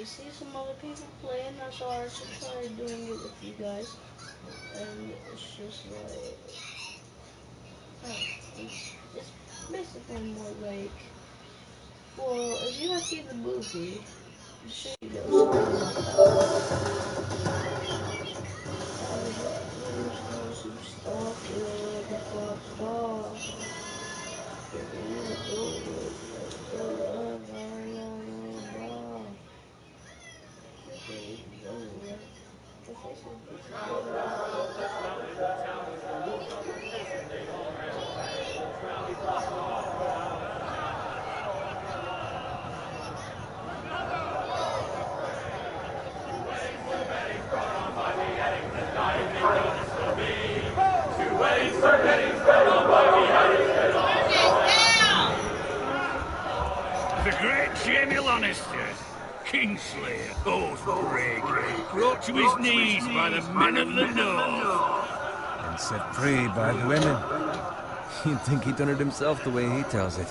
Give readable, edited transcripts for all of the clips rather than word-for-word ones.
I see some other people playing, so I should try doing it with you guys. And it's just like, it's basically more like, well, if you guys see the movie, I'm sure you know something about The great Jamie Lannister, Kingslayer, Oathbreaker, brought to his knees by the men of the North. And set free by the women. You'd think he'd done it himself the way he tells it.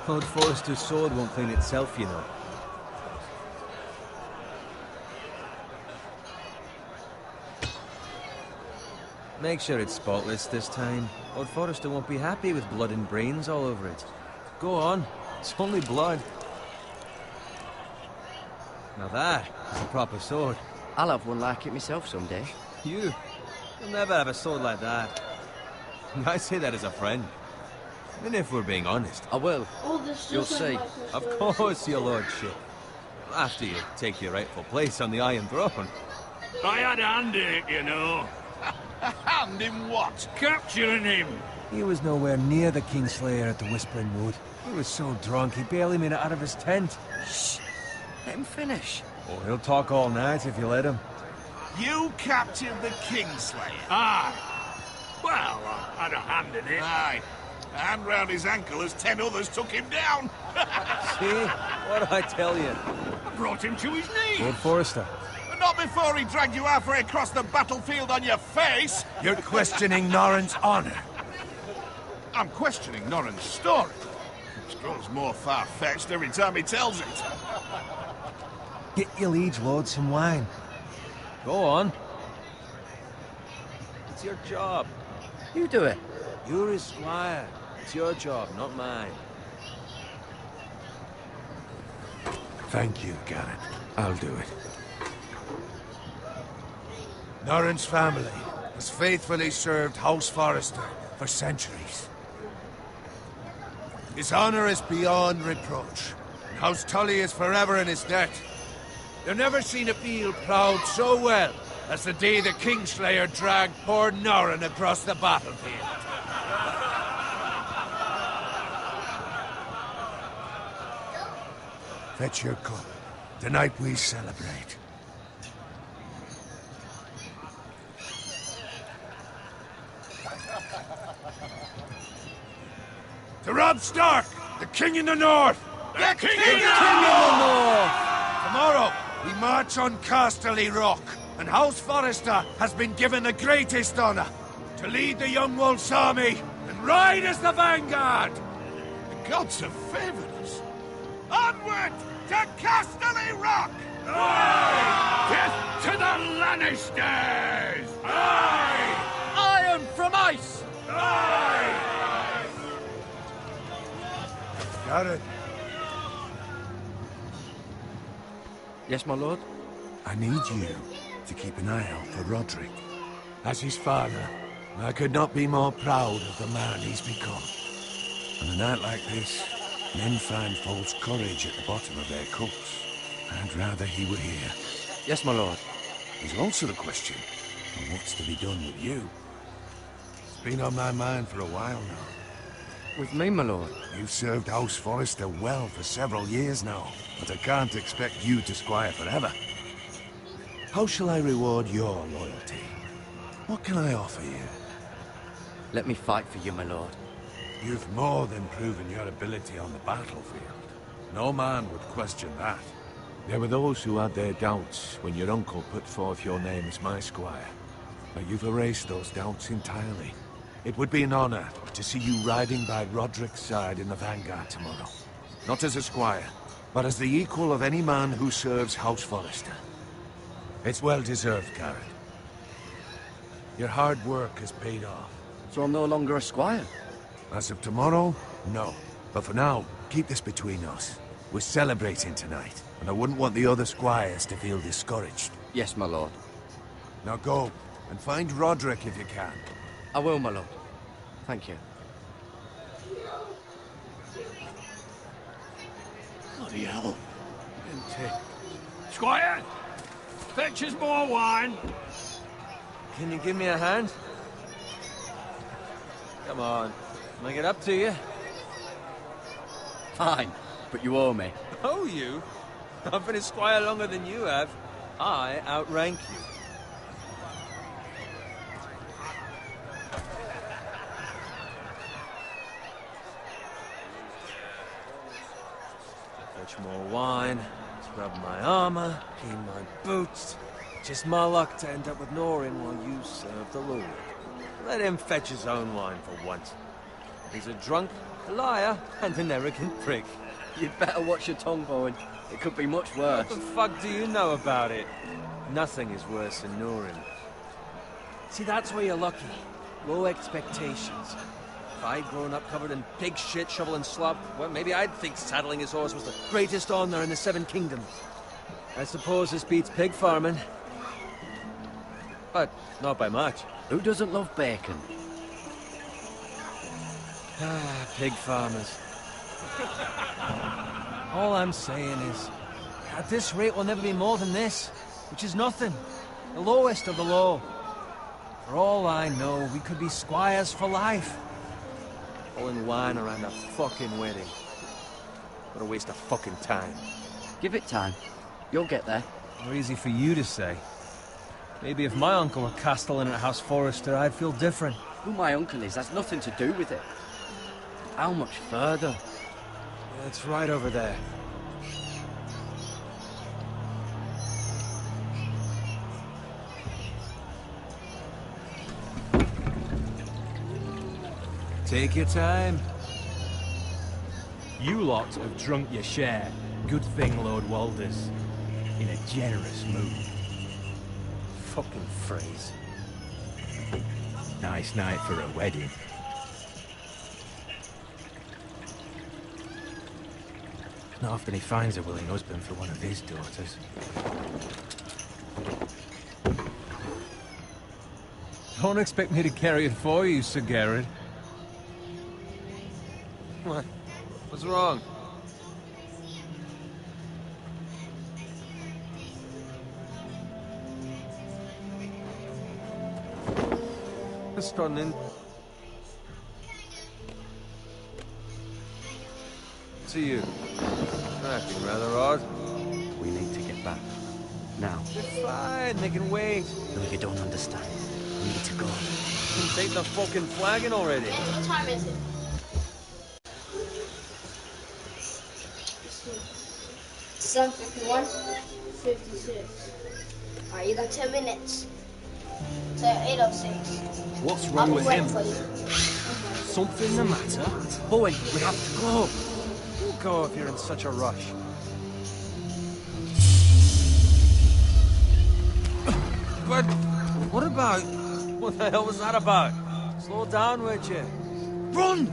Lord Forrester's sword won't clean itself, you know. Make sure it's spotless this time. Lord Forrester won't be happy with blood and brains all over it. Go on. It's only blood. Now that is a proper sword. I'll have one like it myself someday. You'll never have a sword like that. I say that as a friend. And if we're being honest. I will. You'll see. Of course, your lordship. After you take your rightful place on the Iron Throne. I had a hand in it, you know. A hand in what? Capturing him. He was nowhere near the Kingslayer at the Whispering Wood. He was so drunk he barely made it out of his tent. Shh! Let him finish. Oh, he'll talk all night if you let him. You captured the Kingslayer? Aye. Well, I had a hand in it. Aye. A hand round his ankle as 10 others took him down. See? What'd I tell you? I brought him to his knees. Lord Forrester. But not before he dragged you halfway across the battlefield on your face. You're questioning Norrin's honor. I'm questioning Norrin's story. It grows more far-fetched every time he tells it. Get your liege lord some wine. Go on. It's your job. You do it. You're his squire. It's your job, not mine. Thank you, Garrett. I'll do it. Norrin's family has faithfully served House Forrester for centuries. His honor is beyond reproach. And House Tully is forever in his debt. They've never seen a field plowed so well as the day the Kingslayer dragged poor Norrin across the battlefield. Fetch your cup. Tonight we celebrate. To Robb Stark, the King in the North! The King in the North! Tomorrow, we march on Casterly Rock, and House Forrester has been given the greatest honor to lead the Young Wolf's army and ride as the vanguard! The gods have favored us. Onward to Casterly Rock! Aye! Death to the Lannisters! Aye! Iron from ice! Aye! Got it. Yes, my lord? I need you to keep an eye out for Roderick. As his father, I could not be more proud of the man he's become. On a night like this, men find false courage at the bottom of their cups. I'd rather he were here. Yes, my lord. There's also the question of what's to be done with you. It's been on my mind for a while now. With me, my lord? You've served House Forrester well for several years now, but I can't expect you to squire forever. How shall I reward your loyalty? What can I offer you? Let me fight for you, my lord. You've more than proven your ability on the battlefield. No man would question that. There were those who had their doubts when your uncle put forth your name as my squire. But you've erased those doubts entirely. It would be an honor to see you riding by Roderick's side in the vanguard tomorrow. Not as a squire, but as the equal of any man who serves House Forrester. It's well deserved, Garrett. Your hard work has paid off. So I'm no longer a squire? As of tomorrow, no. But for now, keep this between us. We're celebrating tonight, and I wouldn't want the other squires to feel discouraged. Yes, my lord. Now go, and find Roderick if you can. I will, my lord. Thank you. Bloody hell. Squire! Fetch us more wine! Can you give me a hand? Come on. Can I get up to you? Fine, but you owe me. Oh, you? I've been a squire longer than you have. I outrank you. Fetch more wine, scrub my armor, clean my boots. Just my luck to end up with Norin while you serve the Lord. Let him fetch his own wine for once. He's a drunk, a liar, and an arrogant prick. You'd better watch your tongue, Bowen. It could be much worse. What the fuck do you know about it? Nothing is worse than Norin. See, that's where you're lucky. Low expectations. If I'd grown up covered in pig shit, shovel and slop, well, maybe I'd think saddling his horse was the greatest honor in the Seven Kingdoms. I suppose this beats pig farming. But not by much. Who doesn't love bacon? Ah, pig farmers. All I'm saying is, at this rate we'll never be more than this, which is nothing. The lowest of the low. For all I know, we could be squires for life. Pulling wine around a fucking wedding. What a waste of fucking time. Give it time. You'll get there. More easy for you to say. Maybe if my uncle were castellan at House Forrester, I'd feel different. Who my uncle is has nothing to do with it. How much further? It's right over there. Take your time. You lot have drunk your share. Good thing Lord Walder's in a generous mood. Fucking phrase. Nice night for a wedding. Not often he finds a willing husband for one of his daughters. Don't expect me to carry it for you, Sir Garrett. What? What's wrong? Stunning. To you. Acting rather odd. We need to get back. Now. They're fine, they can wait. No, you don't understand. We need to go. Take the fucking flagon already. What time is it? 7:51. 56. Alright, you got 10 minutes. So 8:06. What's I'll wrong be with waiting him? for you. Something the matter? Bowen, we have to go. Don't go if you're in such a rush. But what about? What the hell was that about? Slow down, would you? Run!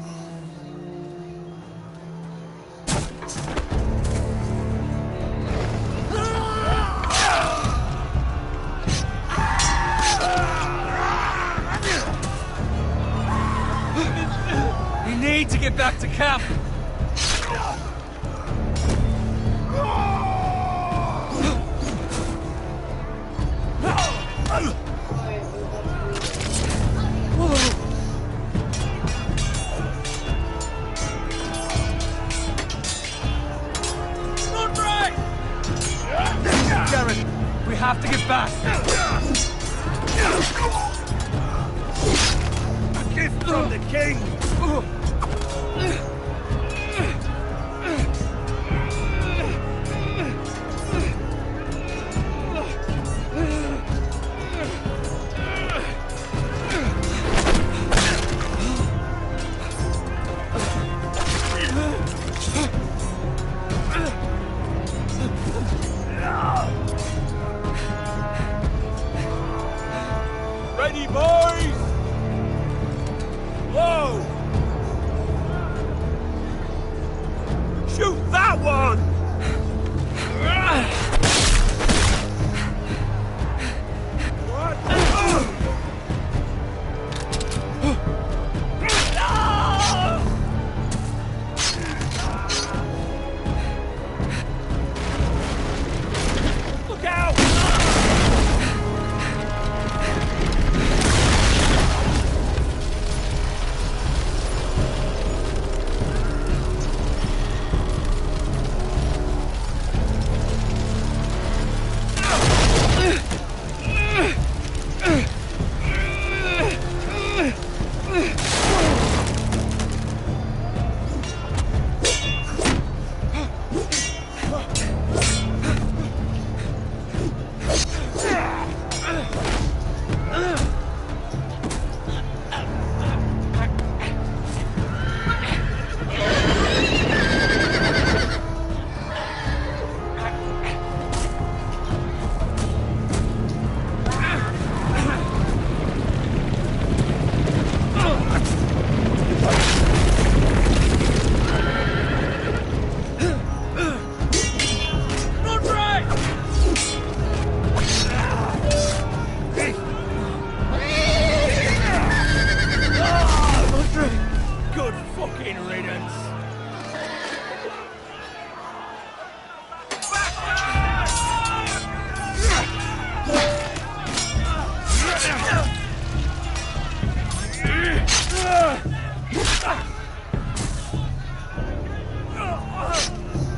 We need to get back to camp. Garrett, we have to get back. A gift from the king! fucking riddance.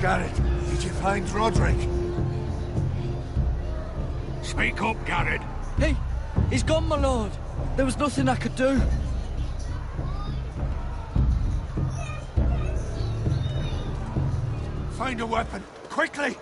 Garrett, did you find Roderick? Speak up, Garrett. He's gone, my lord. There was nothing I could do. Find a weapon, quickly!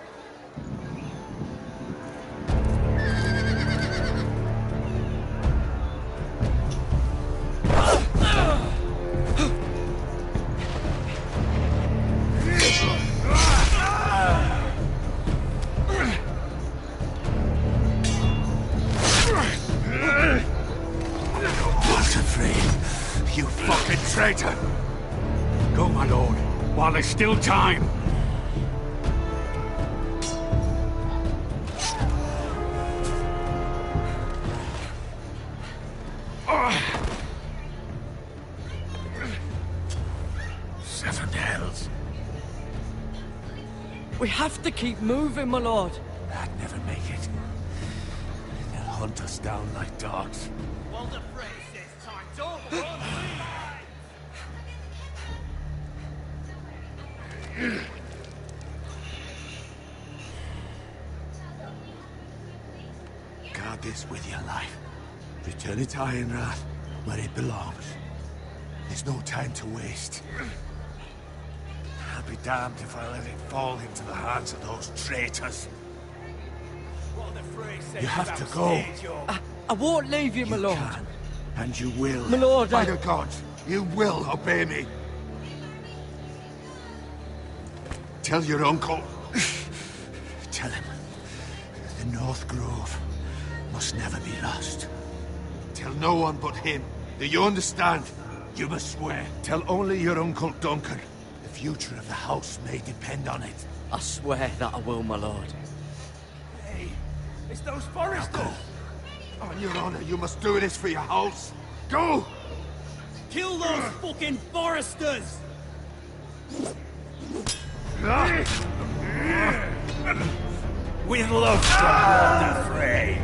You fucking traitor! Go, my lord, while there's still time. Seven hells. We have to keep moving, my lord. I'd never make it. They'll hunt us down like dogs. Walder Frey says time's over. Guard this with your life. Return it to Ironrath, where it belongs. There's no time to waste. I'll be damned if I let it fall into the hands of those traitors. Walder Frey says You have to go. upstage, yo. I won't leave you, my lord. Can, and you will. My lord, By the gods, you will obey me. Tell your uncle. Tell him. The North Grove must never be lost. Tell no one but him. Do you understand? You must swear. Tell only your Uncle Duncan. The future of the house may depend on it. I swear that I will, my lord. Hey, it's those Foresters. Go. On your honor, you must do this for your house. Go! Kill those fucking Foresters! With love from Walder Frey.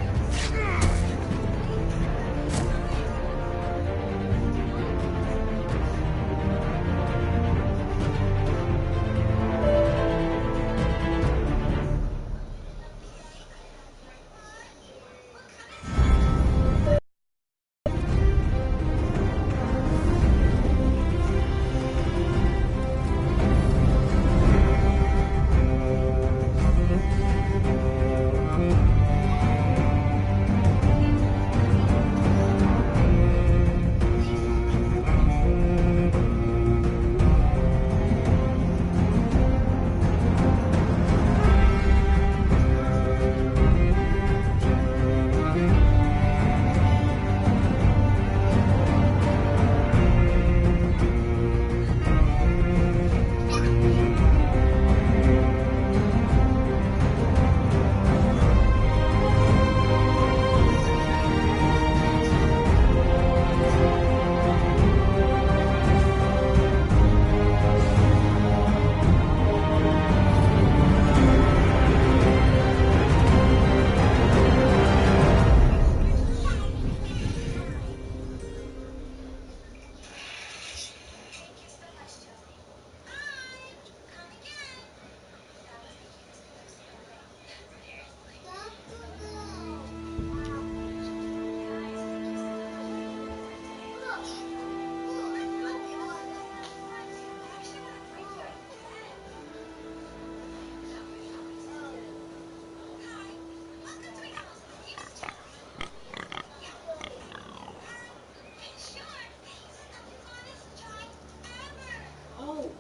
Oh,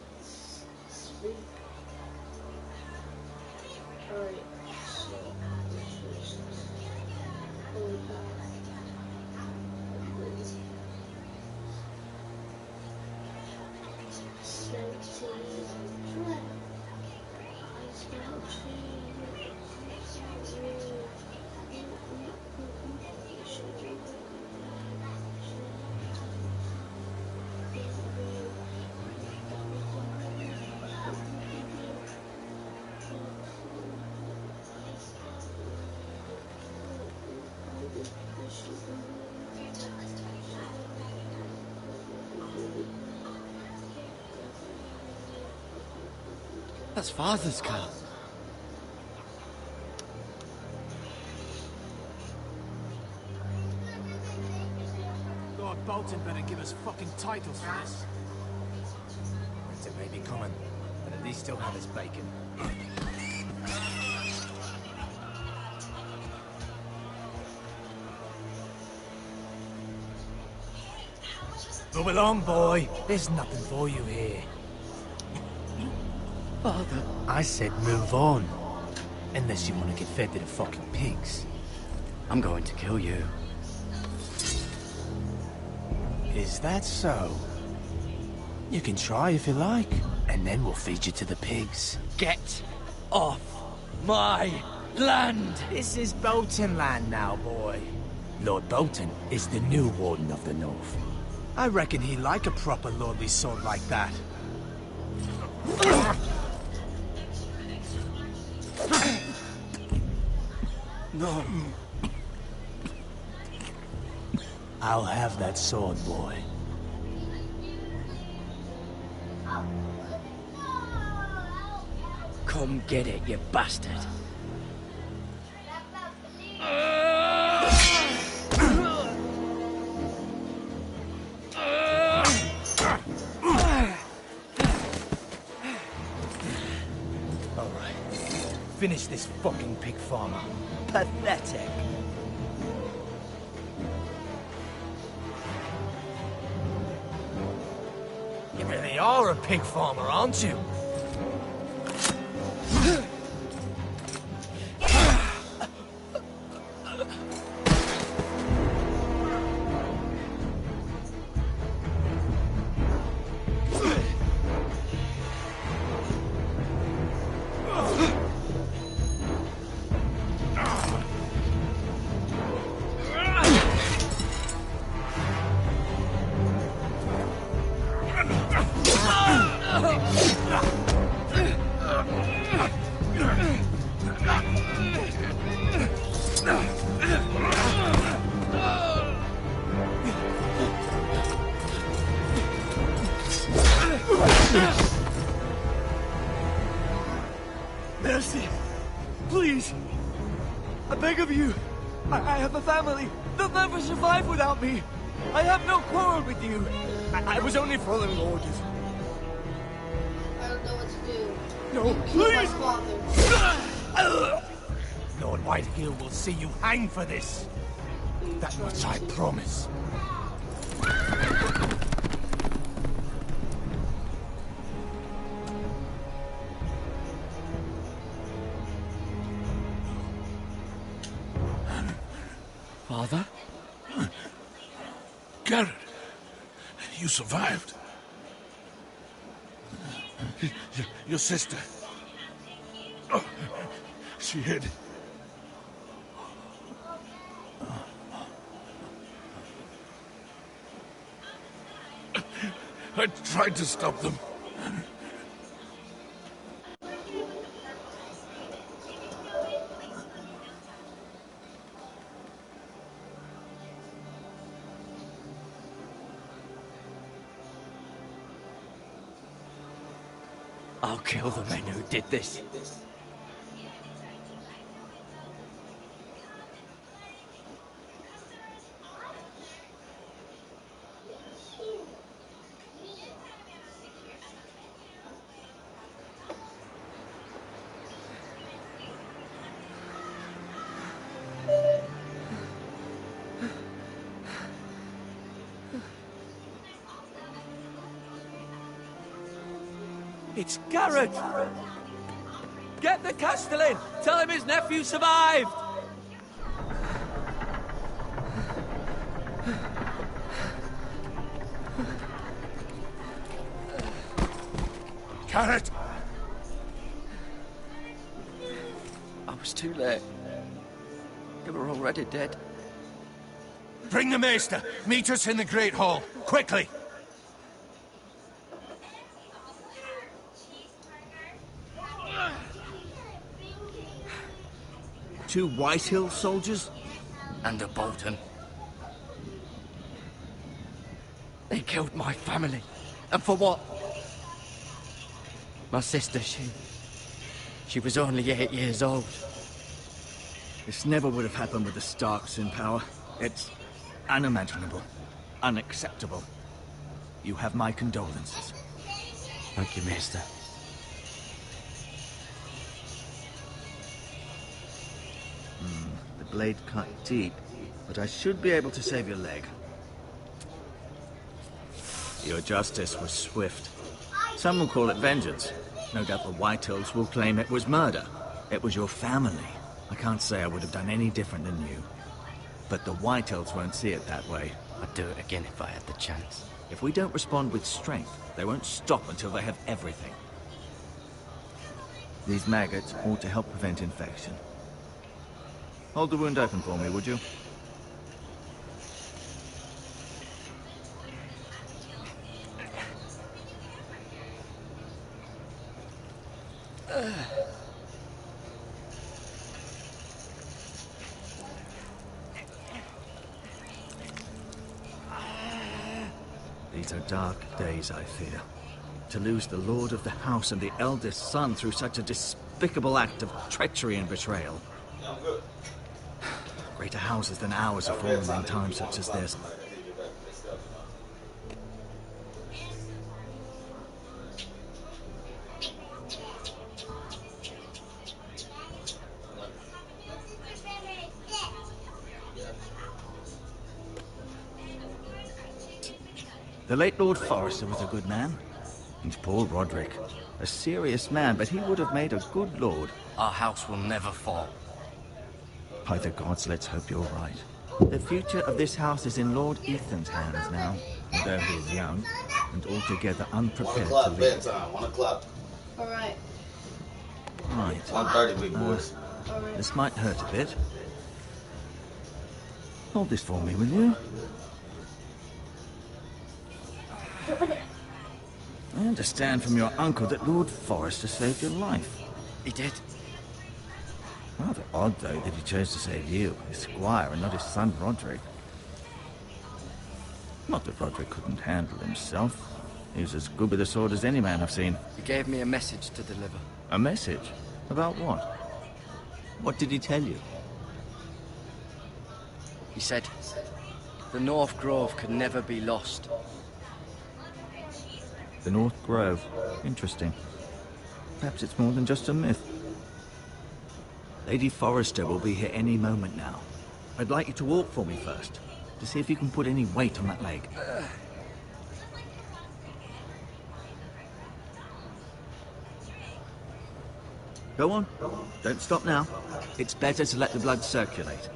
sweet. Alright, so this is holy cow. That's Father's car. Lord Bolton better give us fucking titles for this. Winter may be coming, but at least he'll have his bacon. Move along, boy. There's nothing for you here. Father. I said move on. Unless you want to get fed to the fucking pigs. I'm going to kill you. Is that so? You can try if you like, and then we'll feed you to the pigs. Get off my land! This is Bolton land now, boy. Lord Bolton is the new Warden of the North. I reckon he'd like a proper lordly sword like that. No. I'll have that sword, boy. Come get it, you bastard. Alright. Finish this fucking pig farmer. Pathetic. You really are a pig farmer, aren't you? Mercy! Please! I beg of you! I have a family! They'll never survive without me! I have no quarrel with you! I was only following orders. I don't know what to do. No, You killed my please! father. Lord Whitehill will see you hang for this. That much I promise. Father? Garrett, you survived. Your sister. Oh, she hid. I tried to stop them. I'll kill the men who did this. It's Garrett! Get the Castellan! Tell him his nephew survived! Garrett! I was too late. They were already dead. Bring the Maester! Meet us in the Great Hall! Quickly! Two Whitehill soldiers? And a Bolton. They killed my family. And for what? My sister, She was only 8 years old. This never would have happened with the Starks in power. It's unimaginable. Unacceptable. You have my condolences. Thank you, Maester. The blade cut deep, but I should be able to save your leg. Your justice was swift. Some will call it vengeance. No doubt the Whitehills will claim it was murder. It was your family. I can't say I would have done any different than you. But the Whitehills won't see it that way. I'd do it again if I had the chance. If we don't respond with strength, they won't stop until they have everything. These maggots ought to help prevent infection. Hold the wound open for me, would you? These are dark days, I fear. To lose the lord of the house and the eldest son through such a despicable act of treachery and betrayal. Greater houses than ours are fallen in times such as this. The late Lord Forrester was a good man. And poor Roderick. A serious man, but he would have made a good lord. Our house will never fall. By the gods, let's hope you're right. The future of this house is in Lord Ethan's hands now, though he is young and altogether unprepared to lead. Bedtime, 1 o'clock. Alright. Right. 1:30, big boys. Alright. This might hurt a bit. Hold this for me, will you? I understand from your uncle that Lord Forrester saved your life. He did. Rather odd, though, that he chose to save you, his squire, and not his son Roderick. Not that Roderick couldn't handle himself. He was as good with a sword as any man I've seen. He gave me a message to deliver. A message? About what? What did he tell you? He said, the North Grove could never be lost. The North Grove. Interesting. Perhaps it's more than just a myth. Lady Forrester will be here any moment now. I'd like you to walk for me first, to see if you can put any weight on that leg. Go on. Don't stop now. It's better to let the blood circulate.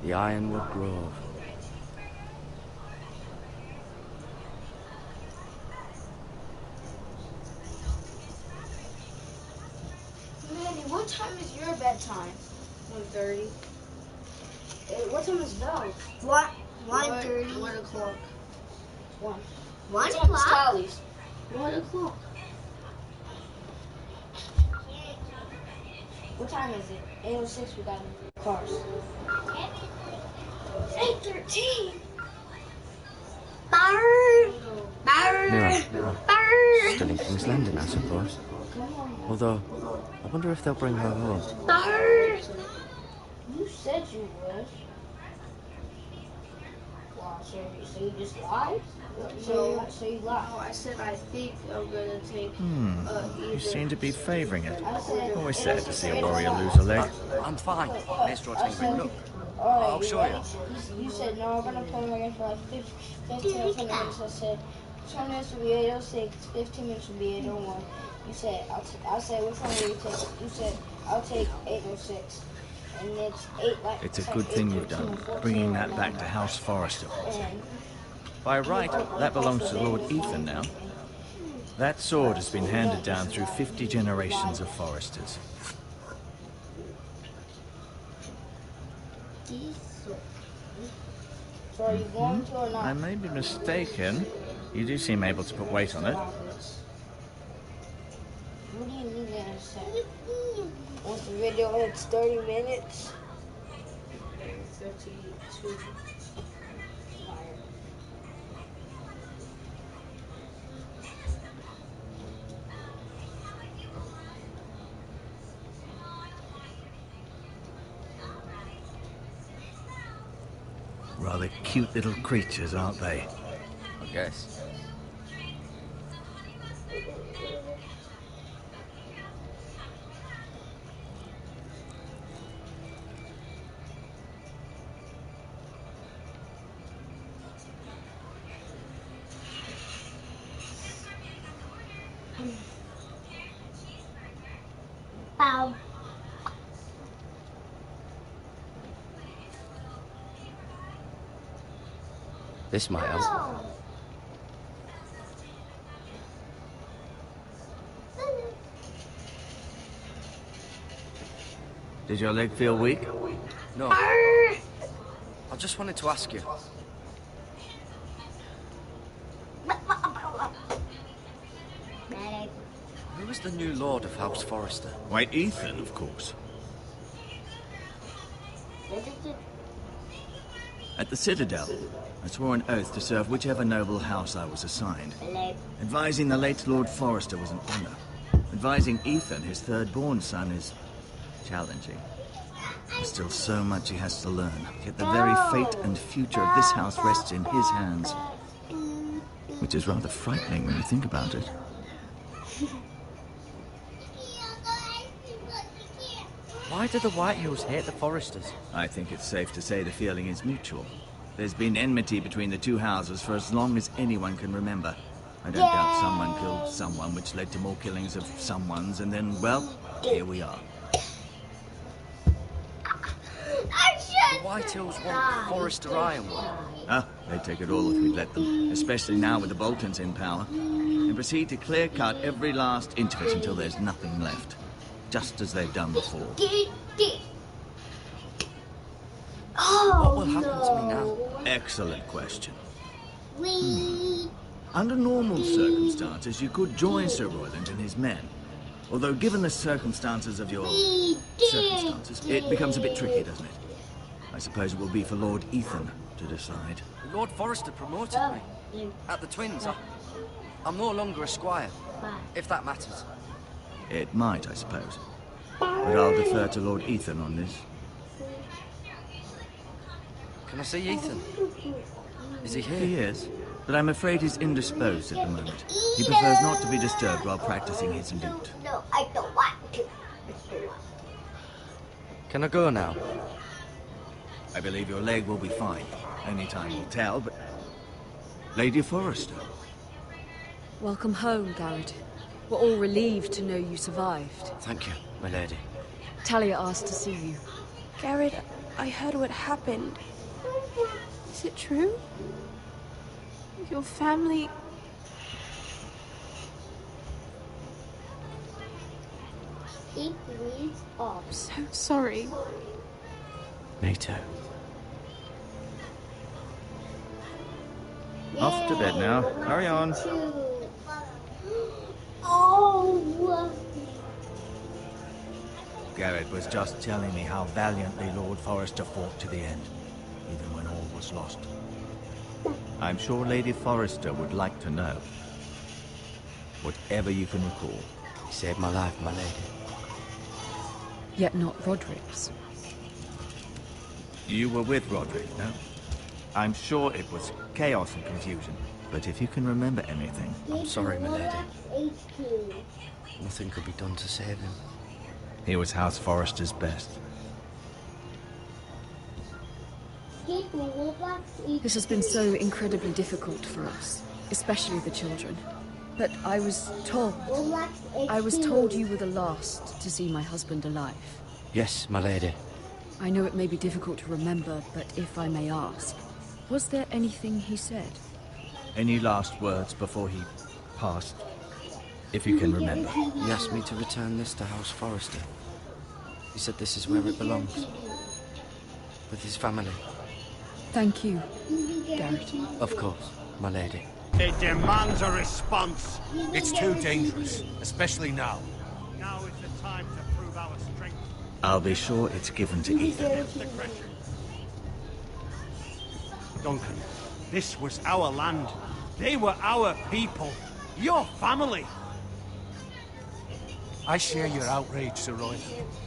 The Ironwood Grove. Manny, what time is your bedtime? 1:30. What time is Belle's? 1:30. 1 o'clock. 1. 1 What time is o'clock? Tally's? 1 o'clock. What time is it? 8:06. We got cars. 8:13. Bird. Mira. Bird. Still in King's Landing, I suppose. Although, I wonder if they'll bring her home. Bird. You said you would. Wow, so you just lied? So you lied. No, I said I think I'm gonna take. You seem to be favoring it. I said, Always sad to see a warrior lose a leg. I'm fine. Maester Ottingry, look. Alright, I'll show you. You said, no, I'm gonna play my game for like 15 or 20 minutes. I said, 20 minutes will be 8:06, 15 minutes will be 8:01. You said, I said, which one will you take? You said, I'll take 8:06. And it's 8 like. It's a like good thing you've 8:13, done, 14, bringing that back and to House Forrester. And By right, that belongs to Lord Ethan now. That sword has been handed down through 50 generations of Forresters. So are you going to or not? I may be mistaken. You do seem able to put weight on it. What do you need to say? Once the video hits 30 minutes. 32. Rather cute little creatures, aren't they? I guess. Bow. This might help. Did your leg feel weak? No. I just wanted to ask you. Who is the new Lord of House Forrester? Why, Ethan, of course. At the Citadel, I swore an oath to serve whichever noble house I was assigned. Advising the late Lord Forrester was an honor. Advising Ethan, his third-born son, is challenging. There's still so much he has to learn, yet the very fate and future of this house rests in his hands. Which is rather frightening when you think about it. Why do the Whitehills hate the Forresters? I think it's safe to say the feeling is mutual. There's been enmity between the two houses for as long as anyone can remember. I don't doubt someone killed someone, which led to more killings of someones, and then, well, here we are. The Whitehills want Forrester Ironwood. Ah, they'd take it all if we'd let them, especially now with the Boltons in power, and proceed to clear-cut every last inch of it until there's nothing left, just as they've done before. What will happen to me now? Excellent question. Under normal circumstances, you could join Sir Royland and his men. Although, given the circumstances of your circumstances, it becomes a bit tricky, doesn't it? I suppose it will be for Lord Ethan to decide. Lord Forrester promoted me. At the Twins, I'm no longer a squire, if that matters. It might, I suppose. But I'll defer to Lord Ethan on this. Can I see Ethan? Is he here? He is, but I'm afraid he's indisposed at the moment. He prefers not to be disturbed while practicing his lute. No, I don't want to. Can I go now? I believe your leg will be fine. Only time will tell, but... Lady Forrester. Welcome home, Garrett. We're all relieved to know you survived. Thank you, my lady. Talia asked to see you. Garrett, I heard what happened. Is it true? Your family... I'm so sorry. Me too. Off to bed now. Hurry on. Oh. Garrett was just telling me how valiantly Lord Forrester fought to the end, even when all was lost. I'm sure Lady Forrester would like to know. Whatever you can recall. He saved my life, my lady. Yet not Roderick's. You were with Roderick, no? I'm sure it was chaos and confusion, but if you can remember anything... I'm sorry, my lady. Nothing could be done to save him. He was House Forrester's best. This has been so incredibly difficult for us, especially the children. But I was told you were the last to see my husband alive. Yes, my lady. I know it may be difficult to remember, but if I may ask, was there anything he said? Any last words before he passed? If you can remember. He asked me to return this to House Forrester. He said this is where it belongs. With his family. Thank you, Garrett. Of course, my lady. It demands a response. It's too dangerous, especially now. Now is the time to prove our strength. I'll be sure it's given to Ethan. Duncan, this was our land. They were our people. Your family. I share your outrage, Sir Roy.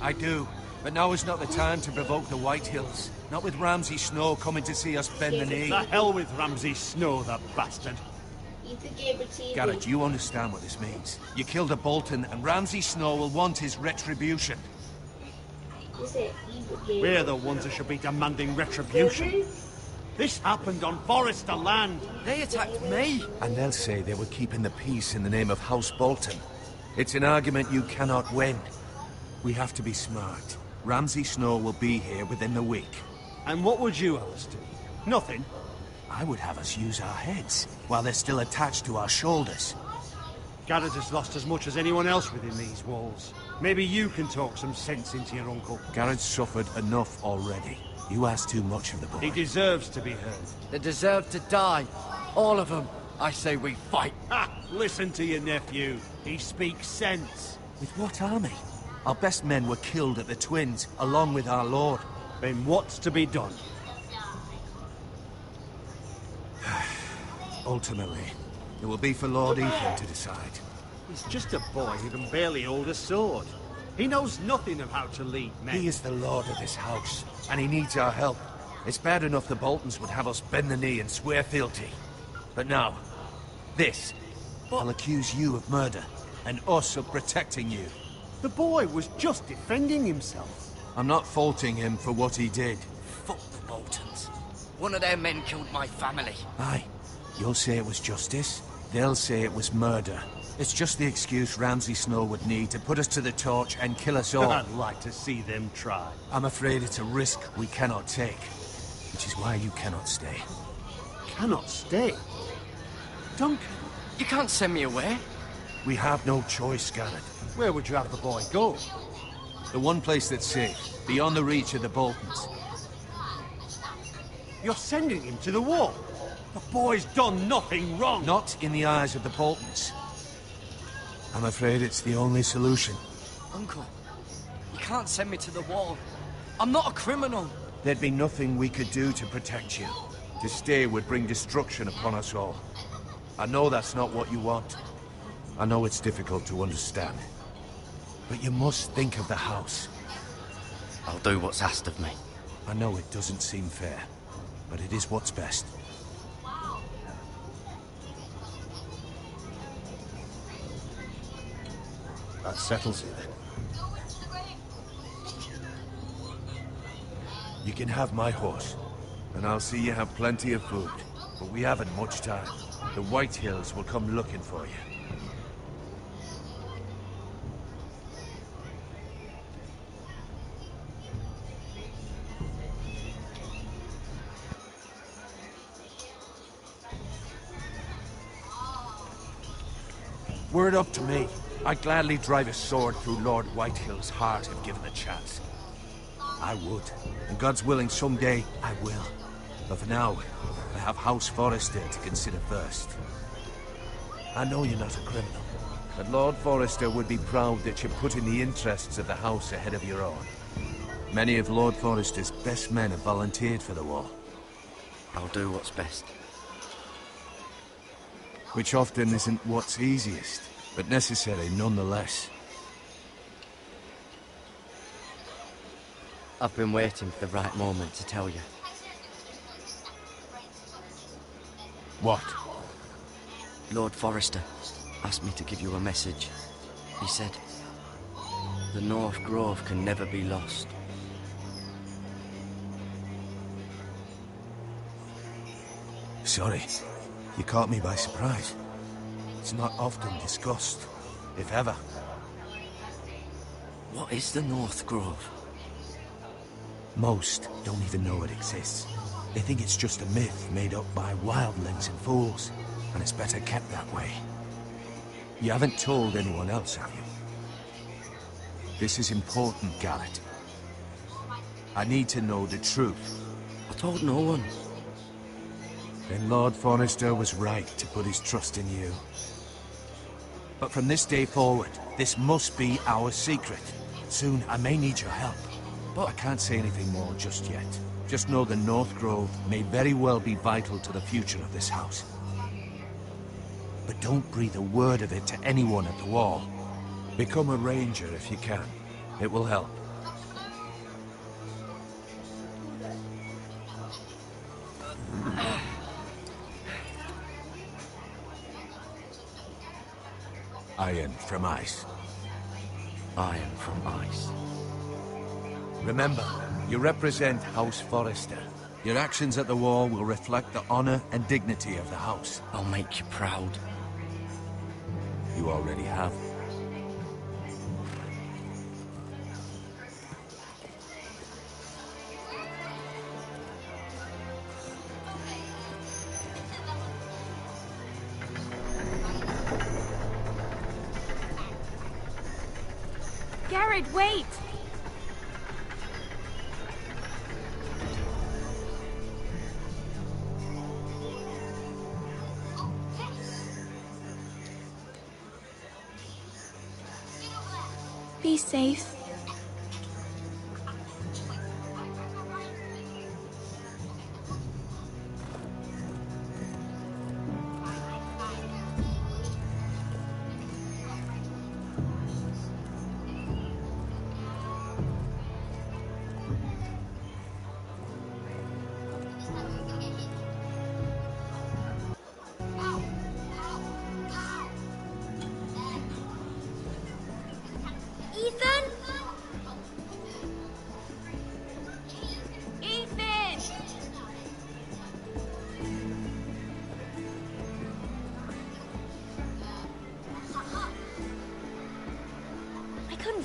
I do. But now is not the time to provoke the Whitehills. Not with Ramsay Snow coming to see us bend the knee. The hell with Ramsay Snow, the bastard. Garrett, you understand what this means. You killed a Bolton, and Ramsay Snow will want his retribution. We're the ones who should be demanding retribution. This happened on Forrester land. They attacked me. And they'll say they were keeping the peace in the name of House Bolton. It's an argument you cannot win. We have to be smart. Ramsay Snow will be here within the week. And what would you have us do? Nothing. I would have us use our heads, while they're still attached to our shoulders. Garrett has lost as much as anyone else within these walls. Maybe you can talk some sense into your uncle. Garrett's suffered enough already. You ask too much of the boy. He deserves to be heard. They deserve to die. All of them. I say we fight. Ha! Listen to your nephew. He speaks sense. With what army? Our best men were killed at the Twins, along with our lord. Then what's to be done? Ultimately, it will be for Lord Ethan to decide. He's just a boy who can barely hold a sword. He knows nothing of how to lead men. He is the lord of this house, and he needs our help. It's bad enough the Boltons would have us bend the knee and swear fealty. But now, this. I'll accuse you of murder, and us of protecting you. The boy was just defending himself. I'm not faulting him for what he did. Fuck the Boltons. One of their men killed my family. Aye. You'll say it was justice. They'll say it was murder. It's just the excuse Ramsay Snow would need to put us to the torch and kill us all. I'd like to see them try. I'm afraid it's a risk we cannot take. Which is why you cannot stay. Cannot stay? Duncan, you can't send me away. We have no choice, Garrett. Where would you have the boy go? The one place that's safe, beyond the reach of the Boltons. You're sending him to the war? The boy's done nothing wrong. Not in the eyes of the Boltons. I'm afraid it's the only solution. Uncle, you can't send me to the wall. I'm not a criminal. There'd be nothing we could do to protect you. To stay would bring destruction upon us all. I know that's not what you want. I know it's difficult to understand. But you must think of the house. I'll do what's asked of me. I know it doesn't seem fair, but it is what's best. That settles it then. You can have my horse, and I'll see you have plenty of food. But we haven't much time. The Whitehills will come looking for you. Were it up to me, I'd gladly drive a sword through Lord Whitehill's heart if given the chance. I would, and God's willing someday I will. But for now, I have House Forrester to consider first. I know you're not a criminal, but Lord Forrester would be proud that you're putting the interests of the house ahead of your own. Many of Lord Forrester's best men have volunteered for the war. I'll do what's best. Which often isn't what's easiest, but necessary nonetheless. I've been waiting for the right moment to tell you. What? Lord Forrester asked me to give you a message. He said, the North Grove can never be lost. Sorry, you caught me by surprise. It's not often discussed, if ever. What is the North Grove? Most don't even know it exists. They think it's just a myth made up by wildlings and fools, and it's better kept that way. You haven't told anyone else, have you? This is important, Garrett. I need to know the truth. I told no one. then Lord Forrester was right to put his trust in you. But from this day forward, this must be our secret. Soon I may need your help, but I can't say anything more just yet. Just know the North Grove may very well be vital to the future of this house. But don't breathe a word of it to anyone at the Wall. Become a ranger if you can. It will help. Iron from ice. Iron from ice. Remember, you represent House Forrester. Your actions at the Wall will reflect the honor and dignity of the house. I'll make you proud. You already have. Garrett, wait! Be safe.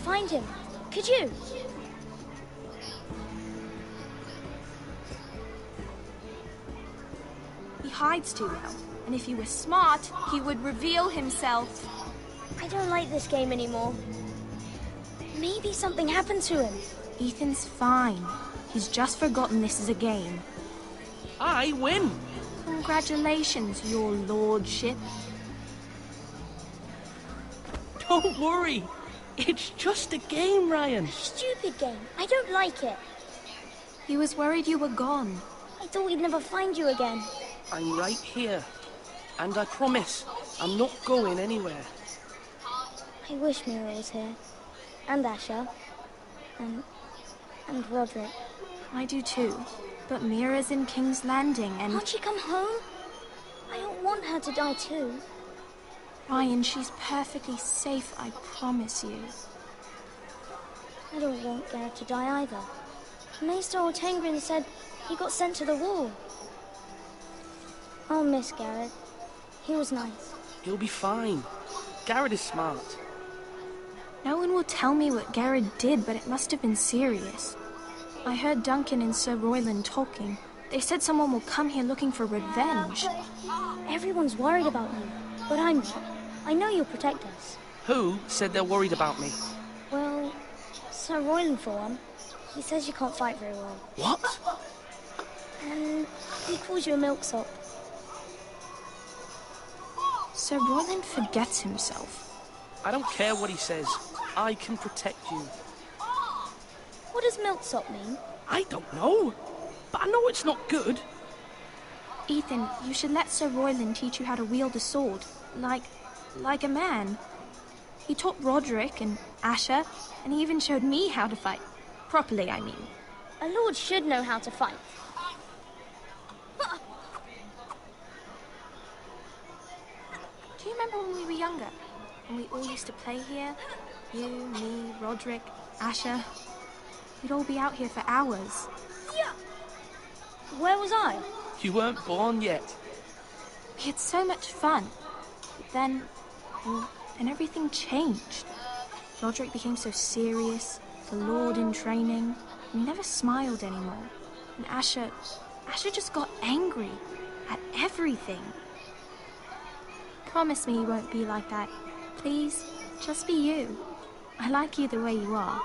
Find him. Could you? He hides too well, and if he were smart, he would reveal himself. I don't like this game anymore. Maybe something happened to him. Ethan's fine. He's just forgotten this is a game. I win! Congratulations, your lordship. Don't worry. It's just a game, Ryan. Stupid game. I don't like it. He was worried you were gone. I thought we'd never find you again. I'm right here. And I promise, I'm not going anywhere. I wish Mira was here. And Asher. And Roderick. I do too. But Mira's in King's Landing and... Can't she come home? I don't want her to die too. Ryan, she's perfectly safe, I promise you. I don't want Garrett to die either. Maester Ortengrin said he got sent to the Wall. I'll miss Garrett. He was nice. He'll be fine. Garrett is smart. No one will tell me what Garrett did, but it must have been serious. I heard Duncan and Sir Royland talking. They said someone will come here looking for revenge. Everyone's worried about you, but I'm not. I know you'll protect us. Who said they're worried about me? Well, Sir Royland for one. He says you can't fight very well. What? And he calls you a milksop. Sir Royland forgets himself. I don't care what he says. I can protect you. What does milksop mean? I don't know. But I know it's not good. Ethan, you should let Sir Royland teach you how to wield a sword. Like a man. He taught Roderick and Asher, and he even showed me how to fight. Properly, I mean. A lord should know how to fight. Do you remember when we were younger? When we all used to play here? You, me, Roderick, Asher. We'd all be out here for hours. Yeah. Where was I? You weren't born yet. We had so much fun. But then everything changed. Roderick became so serious, the Lord in training. He never smiled anymore. And Asher just got angry at everything. Promise me you won't be like that. Please, just be you. I like you the way you are.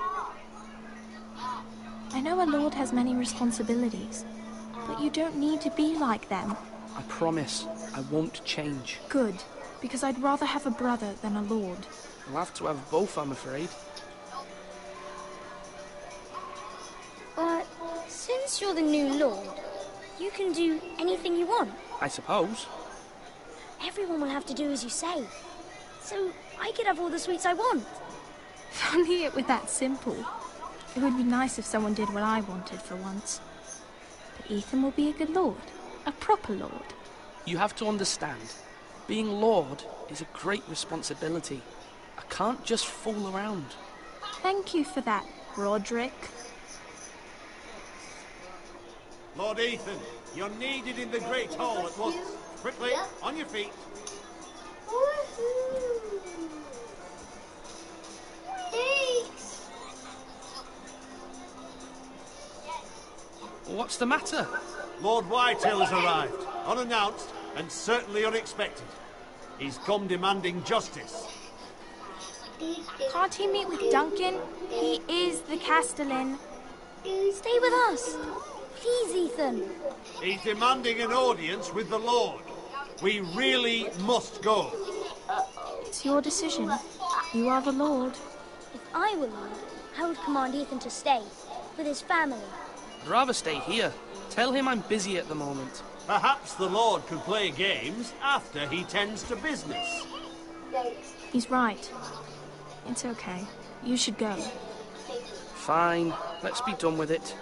I know a lord has many responsibilities, but you don't need to be like them. I promise I won't change. Good, because I'd rather have a brother than a lord. I'll have to have both, I'm afraid. But since you're the new lord, you can do anything you want. I suppose. Everyone will have to do as you say. So I could have all the sweets I want. If only it were that simple. It would be nice if someone did what I wanted for once. But Ethan will be a good lord. A proper lord. You have to understand, being lord is a great responsibility. I can't just fool around. Thank you for that, Roderick. Lord Ethan, you're needed in the Great Hall at once. Quickly, on your feet. What's the matter? Lord Whitehill has arrived, unannounced and certainly unexpected. He's come demanding justice. Can't he meet with Duncan? He is the Castellan. Stay with us. Please, Ethan. He's demanding an audience with the Lord. We really must go. It's your decision. You are the lord. If I were lord, I would command Ethan to stay with his family. I'd rather stay here. Tell him I'm busy at the moment. Perhaps the Lord could play games after he tends to business. He's right. It's okay. You should go. Fine. Let's be done with it.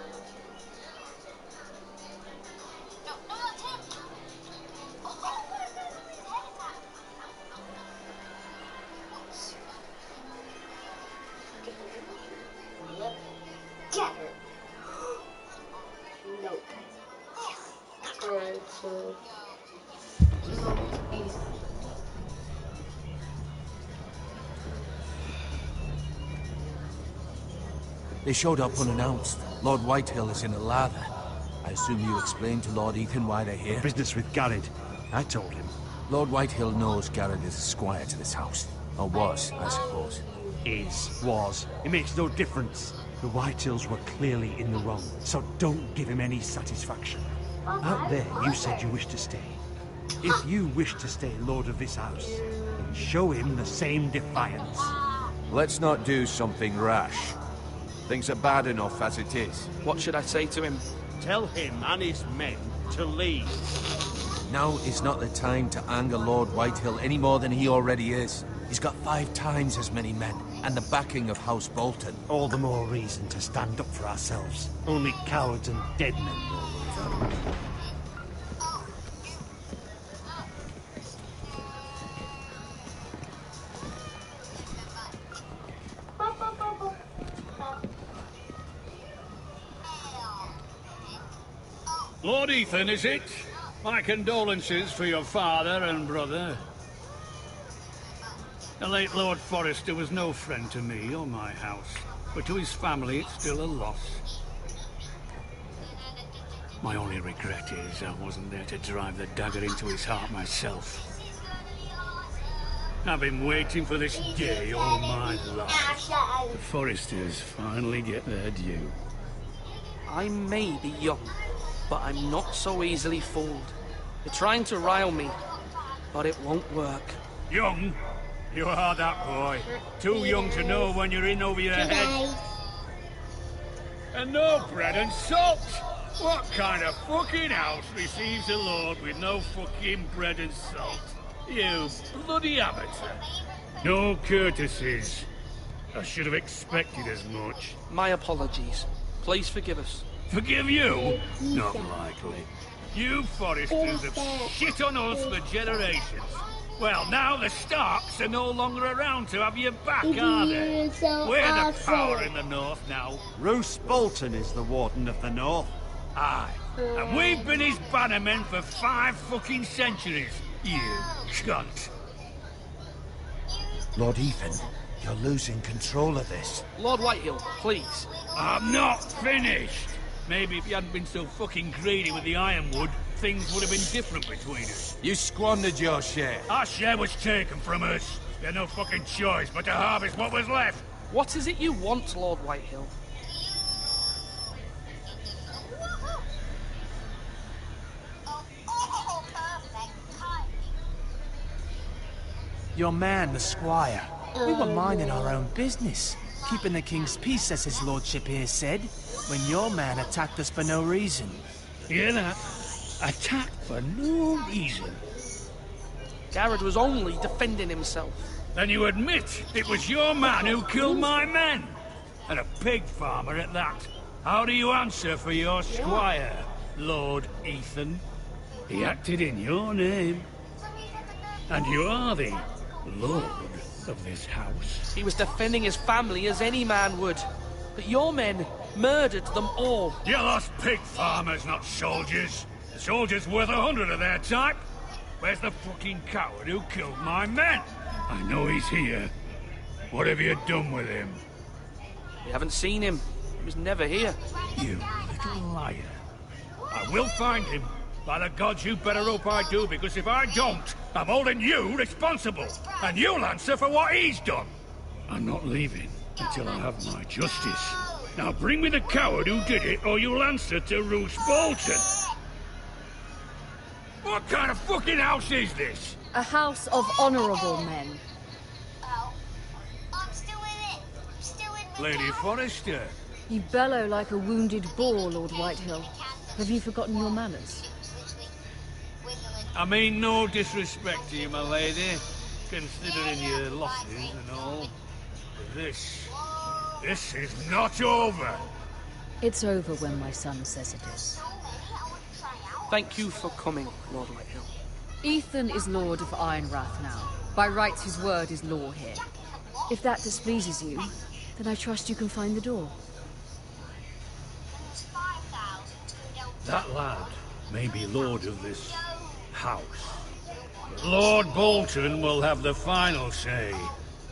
They showed up unannounced. Lord Whitehill is in a lather. I assume you explained to Lord Ethan why they're here? Business with Garrett. I told him. Lord Whitehill knows Garrett is a squire to this house. Or was, I suppose. Was. It makes no difference. The Whitehills were clearly in the wrong, so don't give him any satisfaction. Out there, you said you wished to stay. If you wish to stay lord of this house, then show him the same defiance. Let's not do something rash. Things are bad enough as it is. What should I say to him? Tell him and his men to leave. Now is not the time to anger Lord Whitehill any more than he already is. He's got 5 times as many men, and the backing of House Bolton. All the more reason to stand up for ourselves. Only cowards and dead men know. Lord Ethan, is it? My condolences for your father and brother. The late Lord Forrester was no friend to me or my house, but to his family it's still a loss. My only regret is I wasn't there to drive the dagger into his heart myself. I've been waiting for this day all my life. The Forresters finally get their due. I may be young, but I'm not so easily fooled. They're trying to rile me, but it won't work. Young? You are that boy. Too young to know when you're in over your head. And no bread and salt! What kind of fucking house receives a lord with no fucking bread and salt? You bloody amateur. No courtesies. I should have expected as much. My apologies. Please forgive us. Forgive you? Not likely. You Forresters have shit on us for generations. Well, now the Starks are no longer around to have your back, are they? We're the power in the north now. Roose Bolton is the Warden of the North. Aye. And we've been his bannermen for 5 fucking centuries. You cunt. Lord Ethan, you're losing control of this. Lord Whitehill, please. I'm not finished. Maybe if you hadn't been so fucking greedy with the ironwood, things would have been different between us. You squandered your share. Our share was taken from us. We had no fucking choice but to harvest what was left. What is it you want, Lord Whitehill? Your man, the squire. We were minding our own business. Keeping the king's peace, as his lordship here said, when your man attacked us for no reason. Hear that? Attacked for no reason. Garrett was only defending himself. Then you admit it was your man who killed my men? And a pig farmer at that. How do you answer for your squire, Lord Ethan? He acted in your name. And you are the lord of this house. He was defending his family as any man would. But your men murdered them all. You lost pig farmers, not soldiers. The soldiers worth 100 of their type. Where's the fucking coward who killed my men? I know he's here. What have you done with him? We haven't seen him. He was never here. You little liar. I will find him. By the gods, you better hope I do, because if I don't, I'm holding you responsible. And you'll answer for what he's done. I'm not leaving until I have my justice. Now bring me the coward who did it, or you'll answer to Roose Bolton. What kind of fucking house is this? A house of honourable men. Lady Forrester. You bellow like a wounded boar, Lord Whitehill. Have you forgotten your manners? I mean no disrespect to you, my lady, considering your losses and all. But this is not over. It's over when my son says it is. Thank you for coming, Lord Whitehill. Ethan is Lord of Ironrath now. By rights, his word is law here. If that displeases you, then I trust you can find the door. That lad may be lord of this house. But Lord Bolton will have the final say.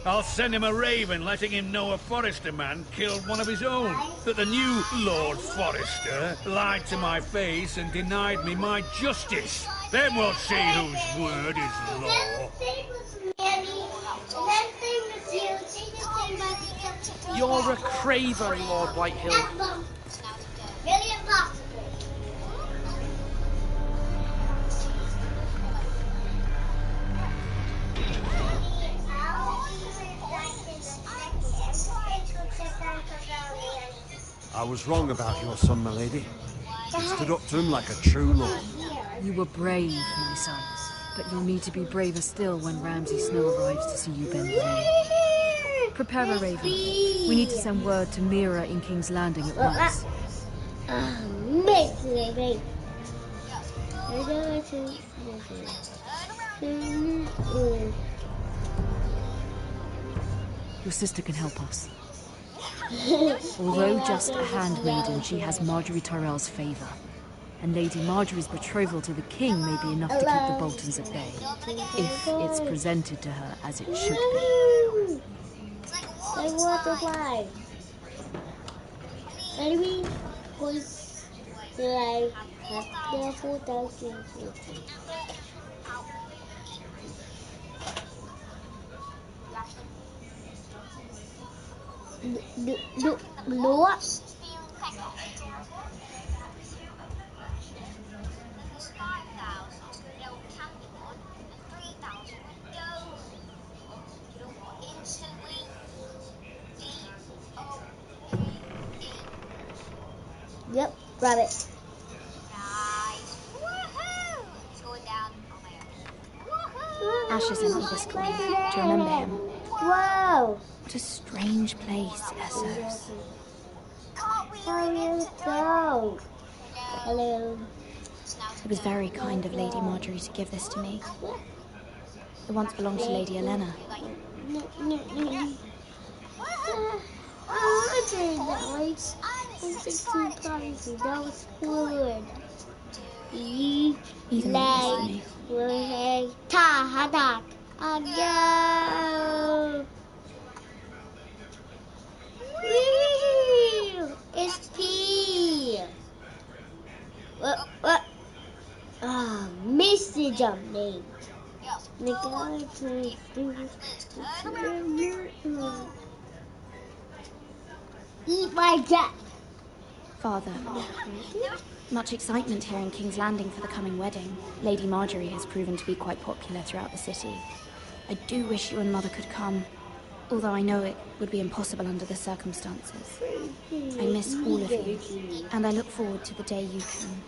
I'll send him a raven letting him know a Forrester man killed one of his own. That the new Lord Forrester lied to my face and denied me my justice. Then we'll see whose word is law. You're a craven, Lord Whitehill. I was wrong about your son, my lady. You stood up to him like a true lord. You were brave, my sons. But you'll need to be braver still when Ramsay Snow arrives to see you bend the knee. Prepare a raven. We need to send word to Mira in King's Landing at once. Your sister can help us. Although just a handmaiden, she has Marjorie Tyrell's favour. And Lady Marjorie's betrothal to the king may be enough to keep the Boltons at bay, if it's presented to her as it should be. I want to fly. Maybe was like careful talking. Lúa. Yep, rabbit. Asher sent me this coin. Do you remember him? Wow. What a strange place, Essos. Hello. Hello. It was very kind of Lady Marjorie to give this to me. It once belonged to Lady Elena. That was good. Ethan made this for me. It's P. What? Ah, Mr. Jumping. Eat my cat. Father, much excitement here in King's Landing for the coming wedding. Lady Marjorie has proven to be quite popular throughout the city. I do wish you and Mother could come, although I know it would be impossible under the circumstances. I miss all of you, and I look forward to the day you can.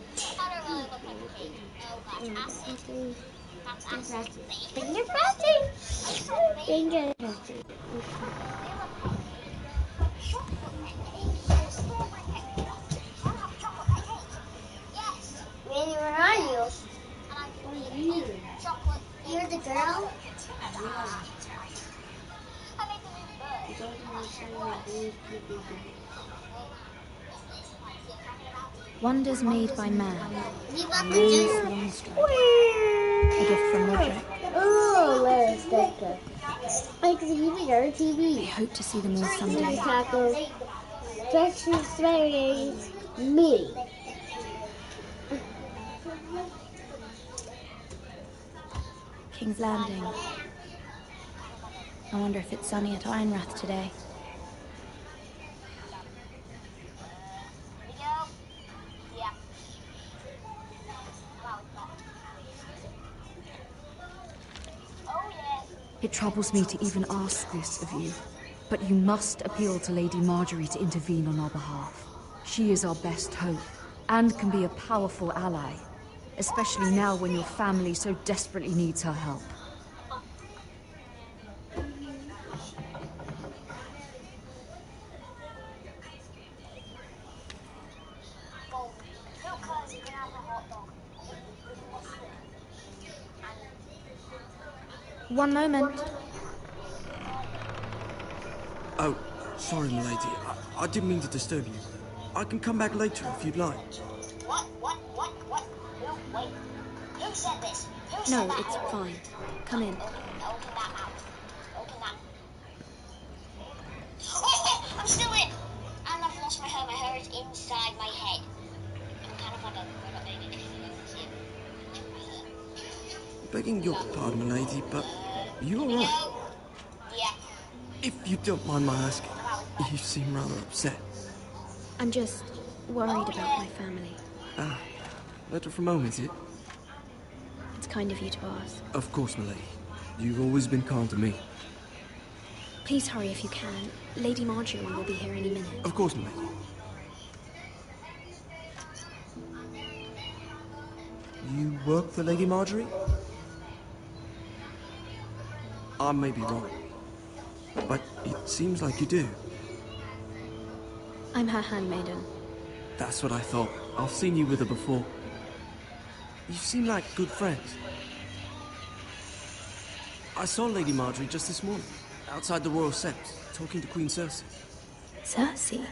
Manny, where are you? You're the girl? Wonders made by man. Rose Longstride. A gift from Roderick. Oh, let's take it. Like the video TV. I hope to see them all someday. Tacos. Texas Saturdays. Me. King's Landing. I wonder if it's sunny at Ironrath today. It troubles me to even ask this of you, but you must appeal to Lady Marjorie to intervene on our behalf. She is our best hope, and can be a powerful ally, especially now when your family so desperately needs her help. One moment. Oh, sorry, milady. I didn't mean to disturb you. I can come back later if you'd like. What? No, wait. Who said this? Who said No, that? it's fine. Come in. Open that out. Open that. Oh, I'm still in! And I've lost my hair. My hair is inside my head. I'm kind of like a grown-up baby. Begging your pardon, milady, but you all right? Yeah. If you don't mind my asking, you seem rather upset. I'm just worried about my family. Ah, letter from home, is it? It's kind of you to ask. Of course, milady. You've always been kind to me. Please hurry if you can. Lady Marjorie will be here any minute. Of course, milady. You work for Lady Marjorie? I may be wrong, but it seems like you do. I'm her handmaiden. That's what I thought. I've seen you with her before. You seem like good friends. I saw Lady Marjorie just this morning, outside the Royal Sept, talking to Queen Cersei. Cersei?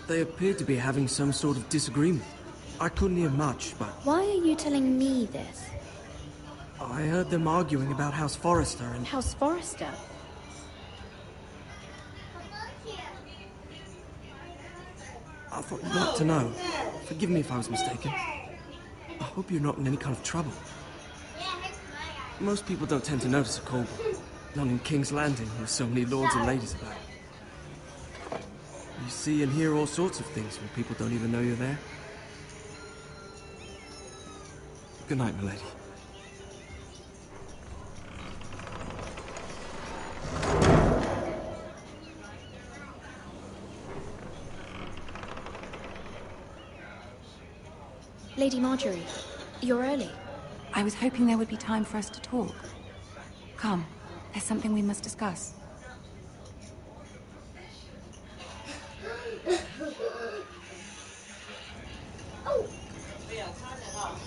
They appeared to be having some sort of disagreement. I couldn't hear much, but Why are you telling me this? I heard them arguing about House Forrester and... House Forrester? I thought you'd like to know. Forgive me if I was mistaken. I hope you're not in any kind of trouble. Most people don't tend to notice a kobold. Not in King's Landing, with so many lords and ladies about. You see and hear all sorts of things when people don't even know you're there. Good night, milady. Lady Marjorie, you're early. I was hoping there would be time for us to talk. Come, there's something we must discuss.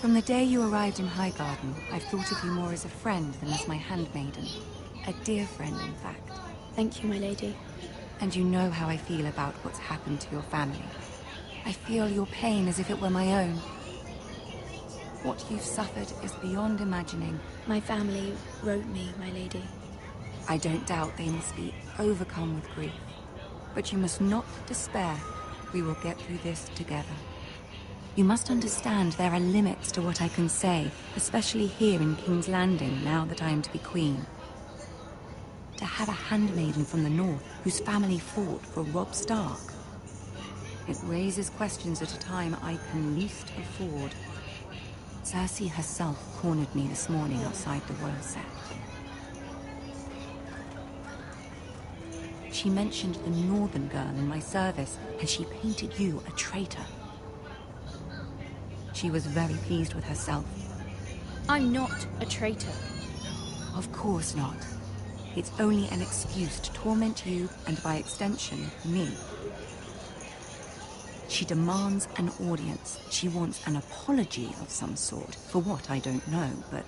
From the day you arrived in Highgarden, I've thought of you more as a friend than as my handmaiden. A dear friend, in fact. Thank you, my lady. And you know how I feel about what's happened to your family. I feel your pain as if it were my own. What you've suffered is beyond imagining. My family wrote me, my lady. I don't doubt they must be overcome with grief. But you must not despair. We will get through this together. You must understand there are limits to what I can say, especially here in King's Landing, now that I am to be queen. To have a handmaiden from the north whose family fought for Robb Stark. It raises questions at a time I can least afford. Cersei herself cornered me this morning outside the Royal Sept. She mentioned the northern girl in my service, and she painted you a traitor. She was very pleased with herself. I'm not a traitor. Of course not. It's only an excuse to torment you, and by extension, me. She demands an audience. She wants an apology of some sort. For what, I don't know, but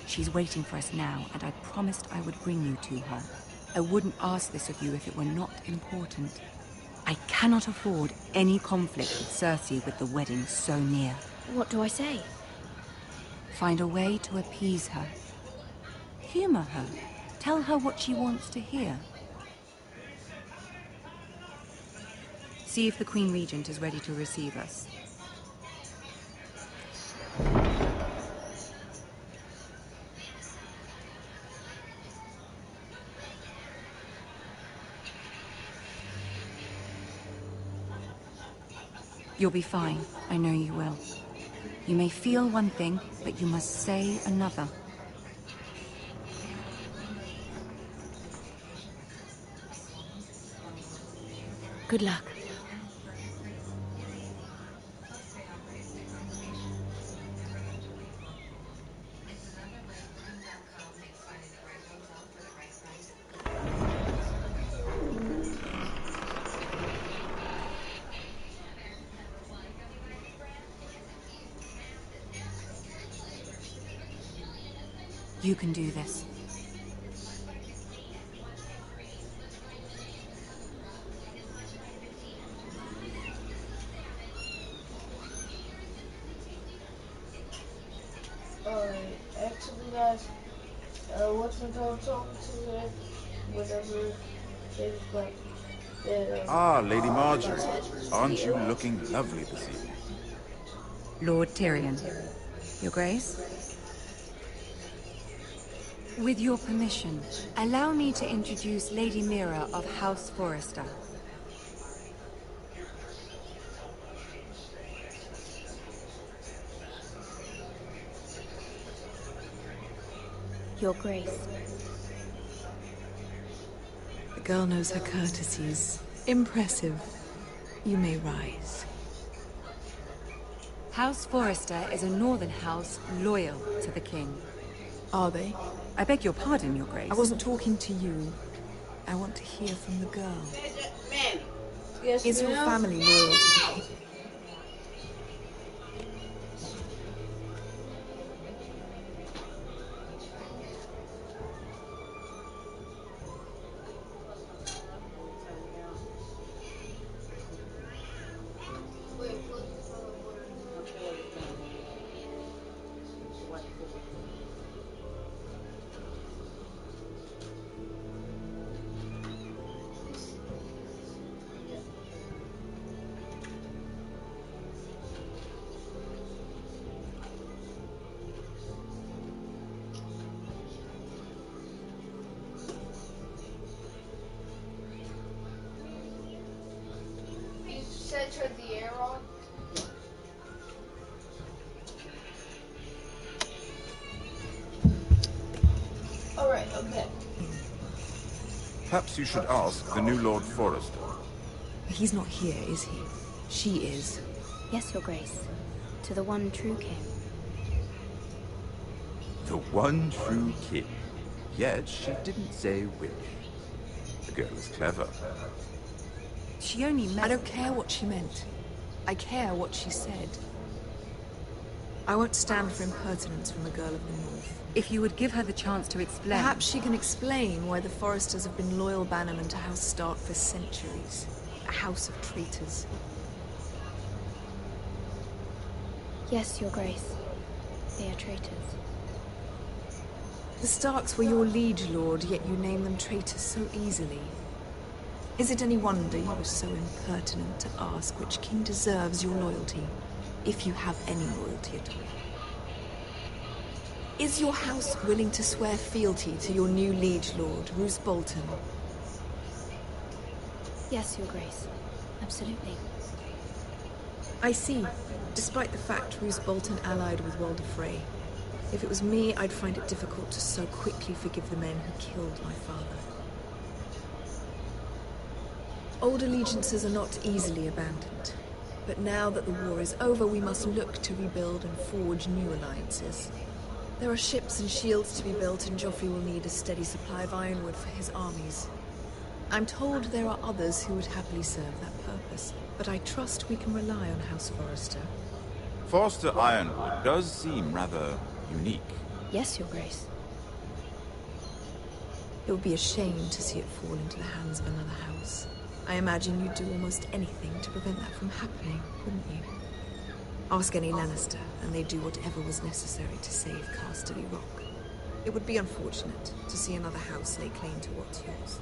she's waiting for us now, and I promised I would bring you to her. I wouldn't ask this of you if it were not important. I cannot afford any conflict with Cersei with the wedding so near. What do I say? Find a way to appease her. Humor her. Tell her what she wants to hear. See if the Queen Regent is ready to receive us. You'll be fine. I know you will. You may feel one thing, but you must say another. Good luck. You can do this. Actually, guys, what's my dog talking to her? Whatever it is, but Ah, Lady Marjorie. Aren't you looking lovely this evening? Lord Tyrion. Your Grace? With your permission, allow me to introduce Lady Mira of House Forrester. Your Grace. The girl knows her courtesies. Impressive. You may rise. House Forrester is a northern house loyal to the king. Are they? I beg your pardon, Your Grace. I wasn't talking to you. I want to hear from the girl. Yes, is your family loyal to the king? Turn the air on. Alright, okay. Perhaps you should ask the new Lord Forrester. He's not here, is he? She is. Yes, Your Grace. To the one true king. The one true king. Yet she didn't say which. The girl is clever. She only meant... I don't care what she meant. I care what she said. I won't stand for impertinence from a girl of the North. If you would give her the chance to explain... Perhaps she can explain why the Forresters have been loyal bannermen to House Stark for centuries. A house of traitors. Yes, Your Grace. They are traitors. The Starks were your liege lord, yet you name them traitors so easily. Is it any wonder you were so impertinent to ask which king deserves your loyalty, if you have any loyalty at all? Is your house willing to swear fealty to your new liege lord, Roose Bolton? Yes, Your Grace. Absolutely. I see. Despite the fact Roose Bolton allied with Walder Frey, if it was me, I'd find it difficult to so quickly forgive the men who killed my father. Old allegiances are not easily abandoned, but now that the war is over, we must look to rebuild and forge new alliances. There are ships and shields to be built, and Joffrey will need a steady supply of ironwood for his armies. I'm told there are others who would happily serve that purpose, but I trust we can rely on House Forrester. Forrester Ironwood does seem rather unique. Yes, Your Grace. It would be a shame to see it fall into the hands of another house. I imagine you'd do almost anything to prevent that from happening, wouldn't you? Ask any Lannister, and they'd do whatever was necessary to save Casterly Rock. It would be unfortunate to see another house lay claim to what's yours.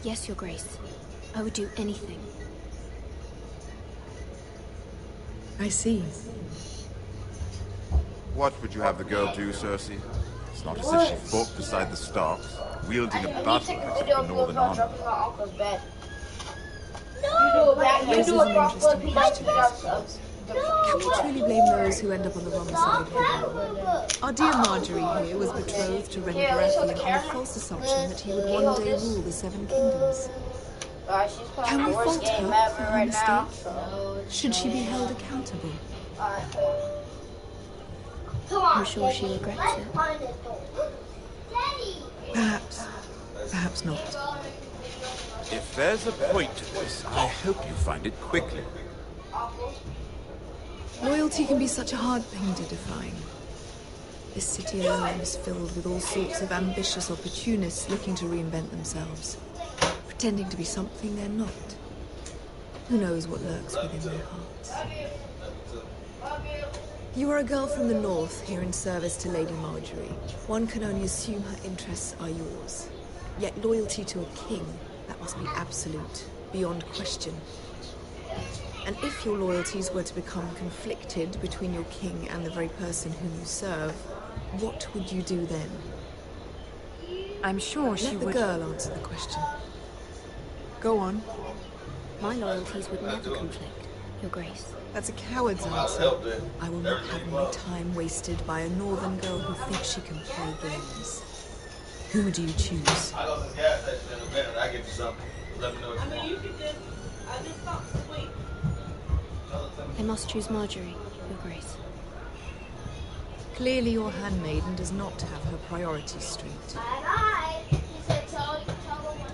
Yes, Your Grace. I would do anything. I see. What would you have the girl do, Cersei? It's not as if she fought beside the Starks, wielding a battle axe of the Northern Army. Dropping my uncle's bed. You do a crossbow piece Can we truly blame those who end up on the wrong side of the war? Our dear Marjorie here was betrothed to Renly Baratheon on the false assumption that he would one day rule the Seven Kingdoms. Can we fault her for her mistake? Should she be held accountable? I'm sure she regrets it. Perhaps. Perhaps not. If there's a point to this, I hope you find it quickly. Loyalty can be such a hard thing to define. This city alone is filled with all sorts of ambitious opportunists looking to reinvent themselves, pretending to be something they're not. Who knows what lurks within their hearts? You are a girl from the north, here in service to Lady Marjorie. One can only assume her interests are yours. Yet loyalty to a king, that must be absolute, beyond question. And if your loyalties were to become conflicted between your king and the very person whom you serve, what would you do then? I'm sure she would... Let the girl answer the question. Go on. My loyalties would never conflict, Your Grace. That's a coward's answer. I will not have my time wasted by a northern girl who thinks she can play games. Who do you choose? I go to the gas station in a minute. I get you something. Let me know if you want. you could just... I just thought sweet. I must choose Marjorie, Your Grace. Clearly your handmaiden does not have her priorities straight.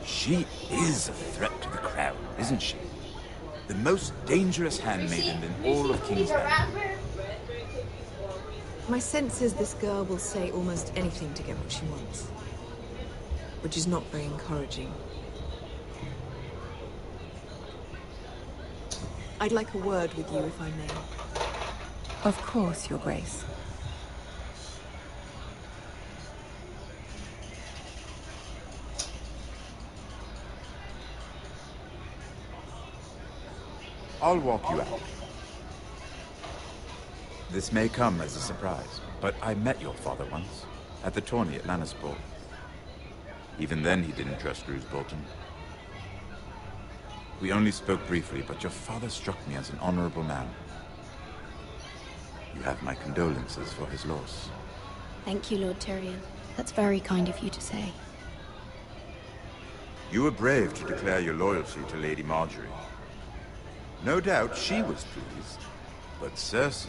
She is a threat to the crown, isn't she? The most dangerous handmaiden in all of King's Landing. My sense is this girl will say almost anything to get what she wants. Which is not very encouraging. I'd like a word with you, if I may. Of course, Your Grace. I'll walk you out. This may come as a surprise, but I met your father once, at the tourney at Lannisport. Even then he didn't trust Roose Bolton. We only spoke briefly, but your father struck me as an honorable man. You have my condolences for his loss. Thank you, Lord Tyrion. That's very kind of you to say. You were brave to declare your loyalty to Lady Marjorie. No doubt she was pleased, but Cersei,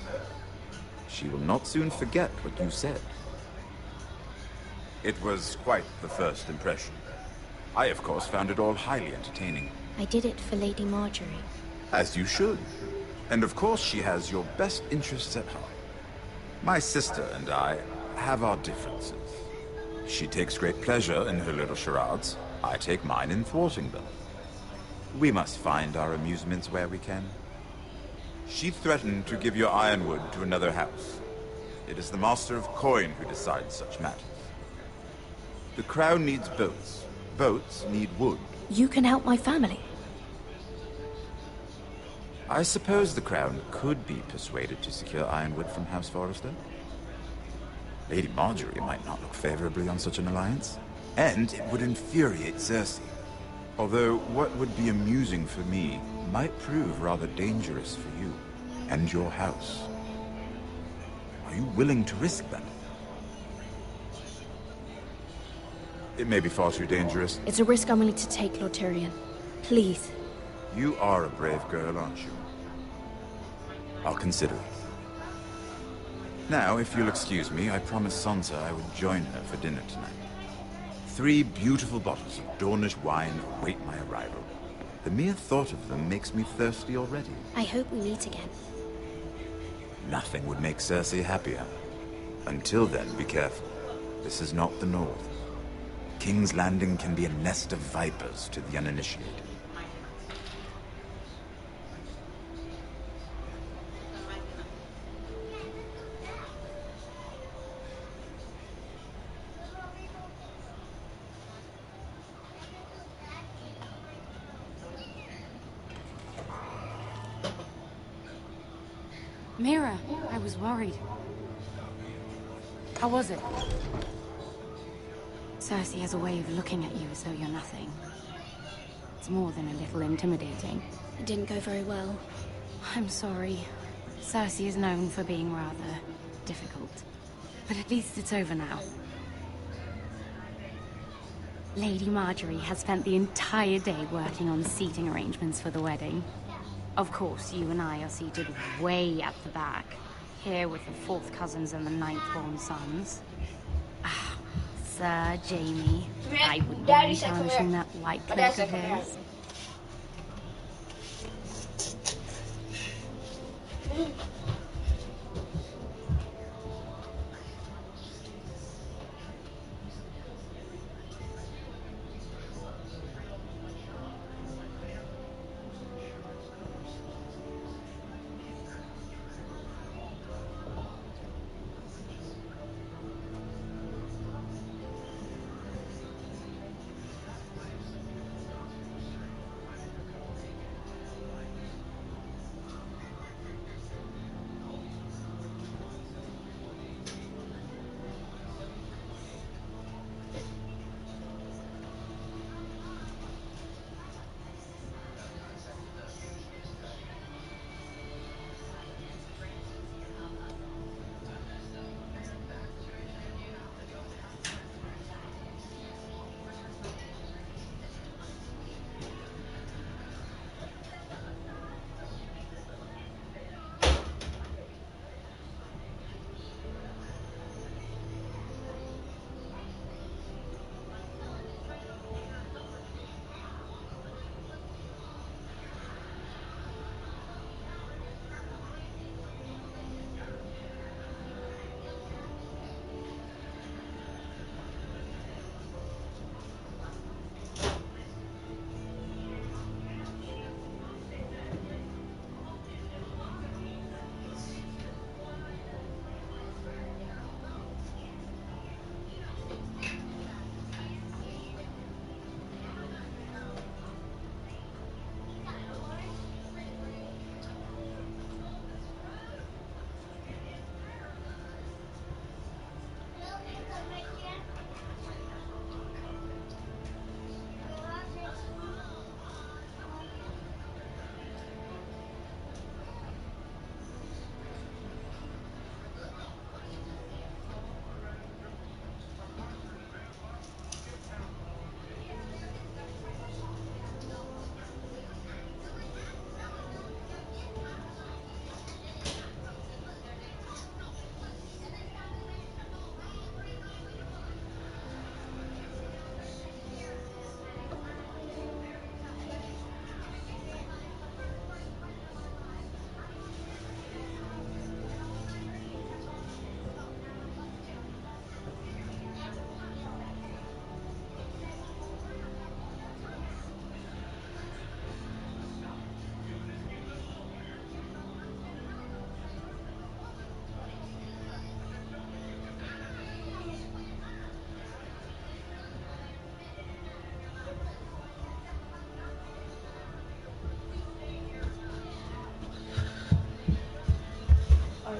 she will not soon forget what you said. It was quite the first impression. I, of course, found it all highly entertaining. I did it for Lady Marjorie. As you should. And of course she has your best interests at heart. My sister and I have our differences. She takes great pleasure in her little charades. I take mine in thwarting them. We must find our amusements where we can. She threatened to give your ironwood to another house. It is the Master of Coin who decides such matters. The crown needs boats. Boats need wood. You can help my family. I suppose the crown could be persuaded to secure ironwood from House Forrester. Lady Marjorie might not look favorably on such an alliance, and it would infuriate Cersei. Although what would be amusing for me might prove rather dangerous for you. and your house. Are you willing to risk that? It may be far too dangerous. It's a risk I'm willing to take, Lord Tyrion. Please. You are a brave girl, aren't you? I'll consider it. Now, if you'll excuse me, I promised Sansa I would join her for dinner tonight. 3 beautiful bottles of Dornish wine await my arrival. The mere thought of them makes me thirsty already. I hope we meet again. Nothing would make Cersei happier. Until then, be careful. This is not the North. King's Landing can be a nest of vipers to the uninitiated. Mira, I was worried. How was it? Cersei has a way of looking at you as though you're nothing. It's more than a little intimidating. It didn't go very well. I'm sorry. Cersei is known for being rather difficult. But at least it's over now. Lady Marjorie has spent the entire day working on seating arrangements for the wedding. Of course, you and I are seated way at the back, here with the 4th cousins and the 9th-born sons. Ah, Sir Jaime, I wouldn't mind tarnishing that white cloak of his.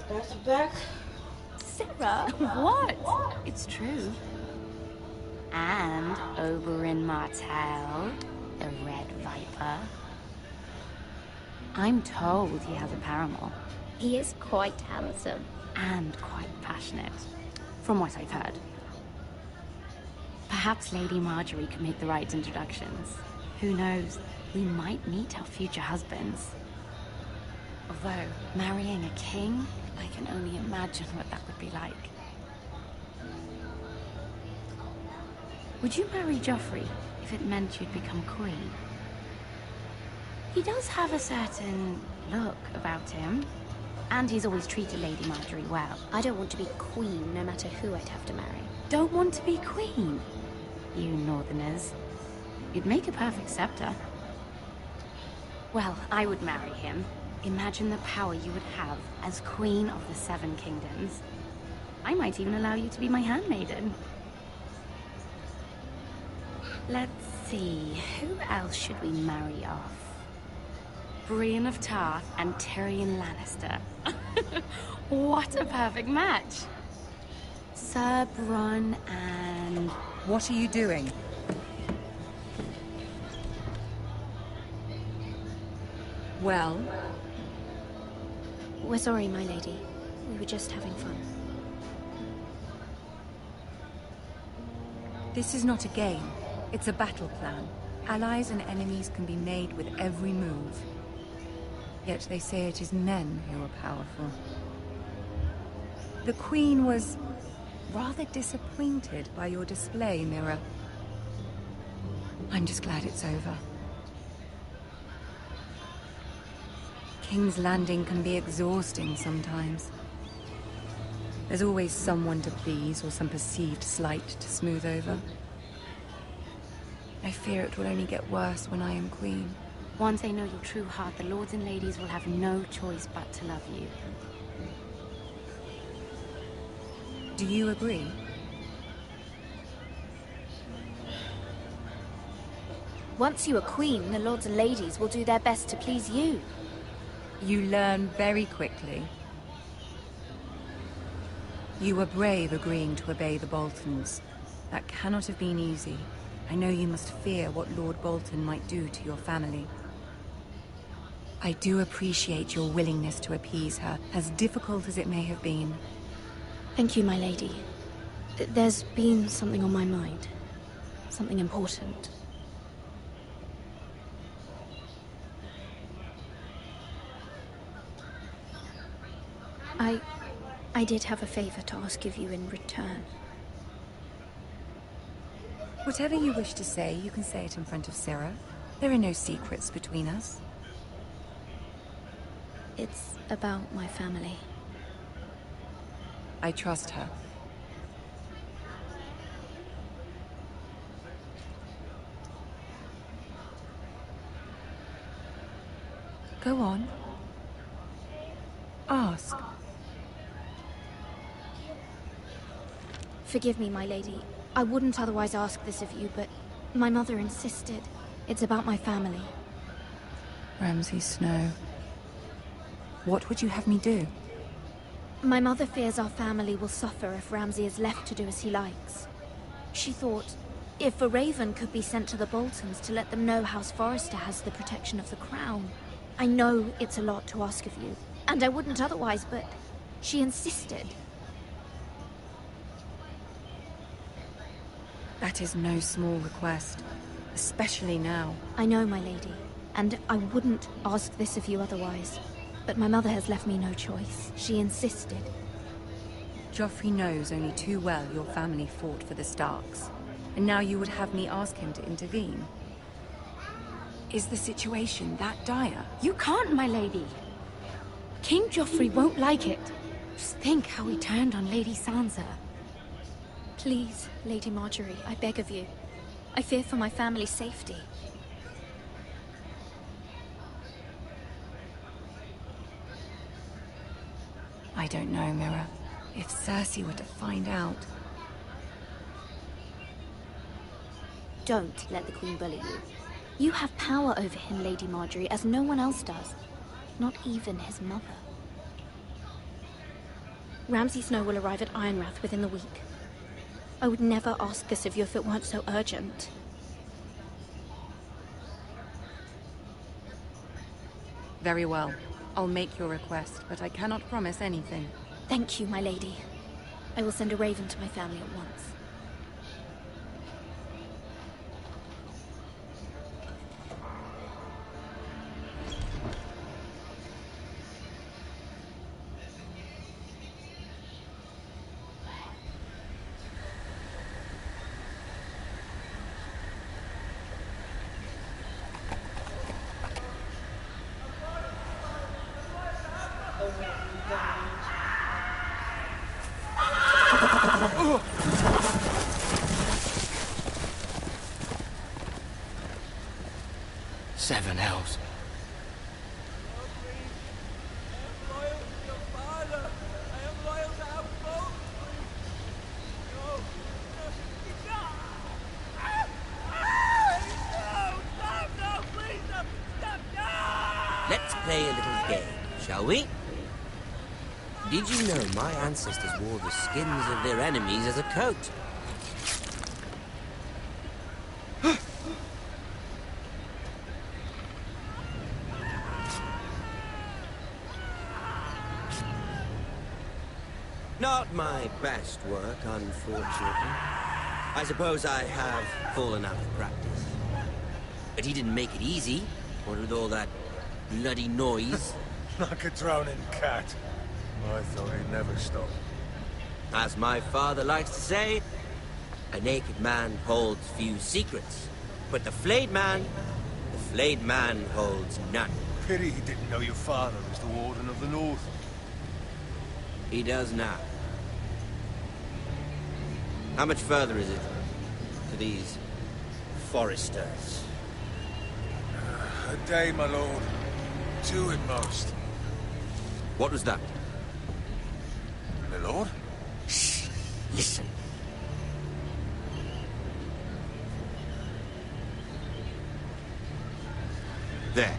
That's back. Sarah, what? It's true. And Oberyn Martell, the Red Viper. I'm told he has a paramour. He is quite handsome. And quite passionate, from what I've heard. Perhaps Lady Marjorie could make the right introductions. Who knows? We might meet our future husbands. Although, marrying a king, I can only imagine what that would be like. Would you marry Joffrey if it meant you'd become queen? He does have a certain look about him. And he's always treated Lady Marjorie well. I don't want to be queen, no matter who I'd have to marry. Don't want to be queen? You northerners. You'd make a perfect scepter. Well, I would marry him. Imagine the power you would have as Queen of the Seven Kingdoms. I might even allow you to be my handmaiden. Let's see, who else should we marry off? Brienne of Tarth and Tyrion Lannister. What a perfect match! Sir Bronn and... What are you doing? Well? We're sorry, my lady. We were just having fun. This is not a game. It's a battle plan. Allies and enemies can be made with every move. Yet they say it is men who are powerful. The Queen was rather disappointed by your display, Mira. I'm just glad it's over. King's Landing can be exhausting sometimes. There's always someone to please or some perceived slight to smooth over. I fear it will only get worse when I am queen. Once they know your true heart, the lords and ladies will have no choice but to love you. Do you agree? Once you are queen, the lords and ladies will do their best to please you. You learn very quickly. You were brave agreeing to obey the Boltons. That cannot have been easy. I know you must fear what Lord Bolton might do to your family. I do appreciate your willingness to appease her, as difficult as it may have been. Thank you, my lady. There's been something on my mind. Something important. I did have a favor to ask of you in return. Whatever you wish to say, you can say it in front of Sarah. There are no secrets between us. It's about my family. I trust her. Go on. Ask. Forgive me, my lady. I wouldn't otherwise ask this of you, but my mother insisted. It's about my family. Ramsay Snow. What would you have me do? My mother fears our family will suffer if Ramsay is left to do as he likes. She thought, if a raven could be sent to the Boltons to let them know House Forrester has the protection of the crown. I know it's a lot to ask of you, and I wouldn't otherwise, but she insisted. That is no small request, especially now. I know, my lady, and I wouldn't ask this of you otherwise. But my mother has left me no choice. She insisted. Joffrey knows only too well your family fought for the Starks. And now you would have me ask him to intervene? Is the situation that dire? You can't, my lady. King Joffrey won't like it. Just think how he turned on Lady Sansa. Please, Lady Marjorie, I beg of you. I fear for my family's safety. I don't know, Mira. If Cersei were to find out... Don't let the Queen bully you. You have power over him, Lady Marjorie, as no one else does. Not even his mother. Ramsay Snow will arrive at Ironrath within the week. I would never ask this of you if it weren't so urgent. Very well. I'll make your request, but I cannot promise anything. Thank you, my lady. I will send a raven to my family at once. Seven hells. Let's play a little game, shall we? Did you know my ancestors wore the skins of their enemies as a coat? Not my best work, unfortunately. I suppose I have fallen out of practice. But he didn't make it easy, what with all that bloody noise. Like a drowning cat. I thought he'd never stop. As my father likes to say, a naked man holds few secrets. But the flayed man holds none. Pity he didn't know your father was the Warden of the North. He does now. How much further is it to these Forresters? A day, my lord. 2 at most. What was that? My lord? Shh! Listen. There.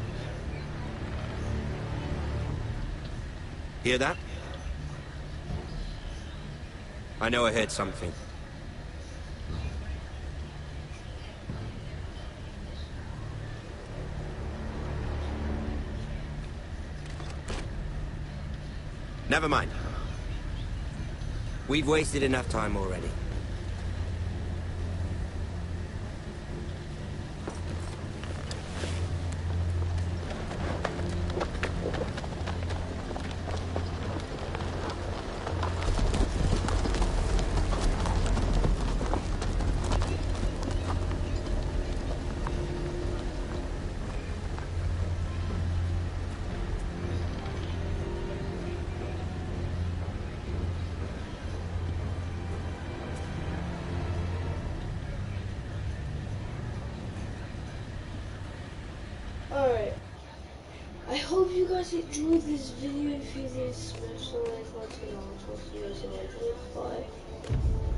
Hear that? I know I heard something. Never mind. We've wasted enough time already. Alright. I hope you guys enjoyed this video. If you did, smash the like button. I'll talk to you guys later. Bye.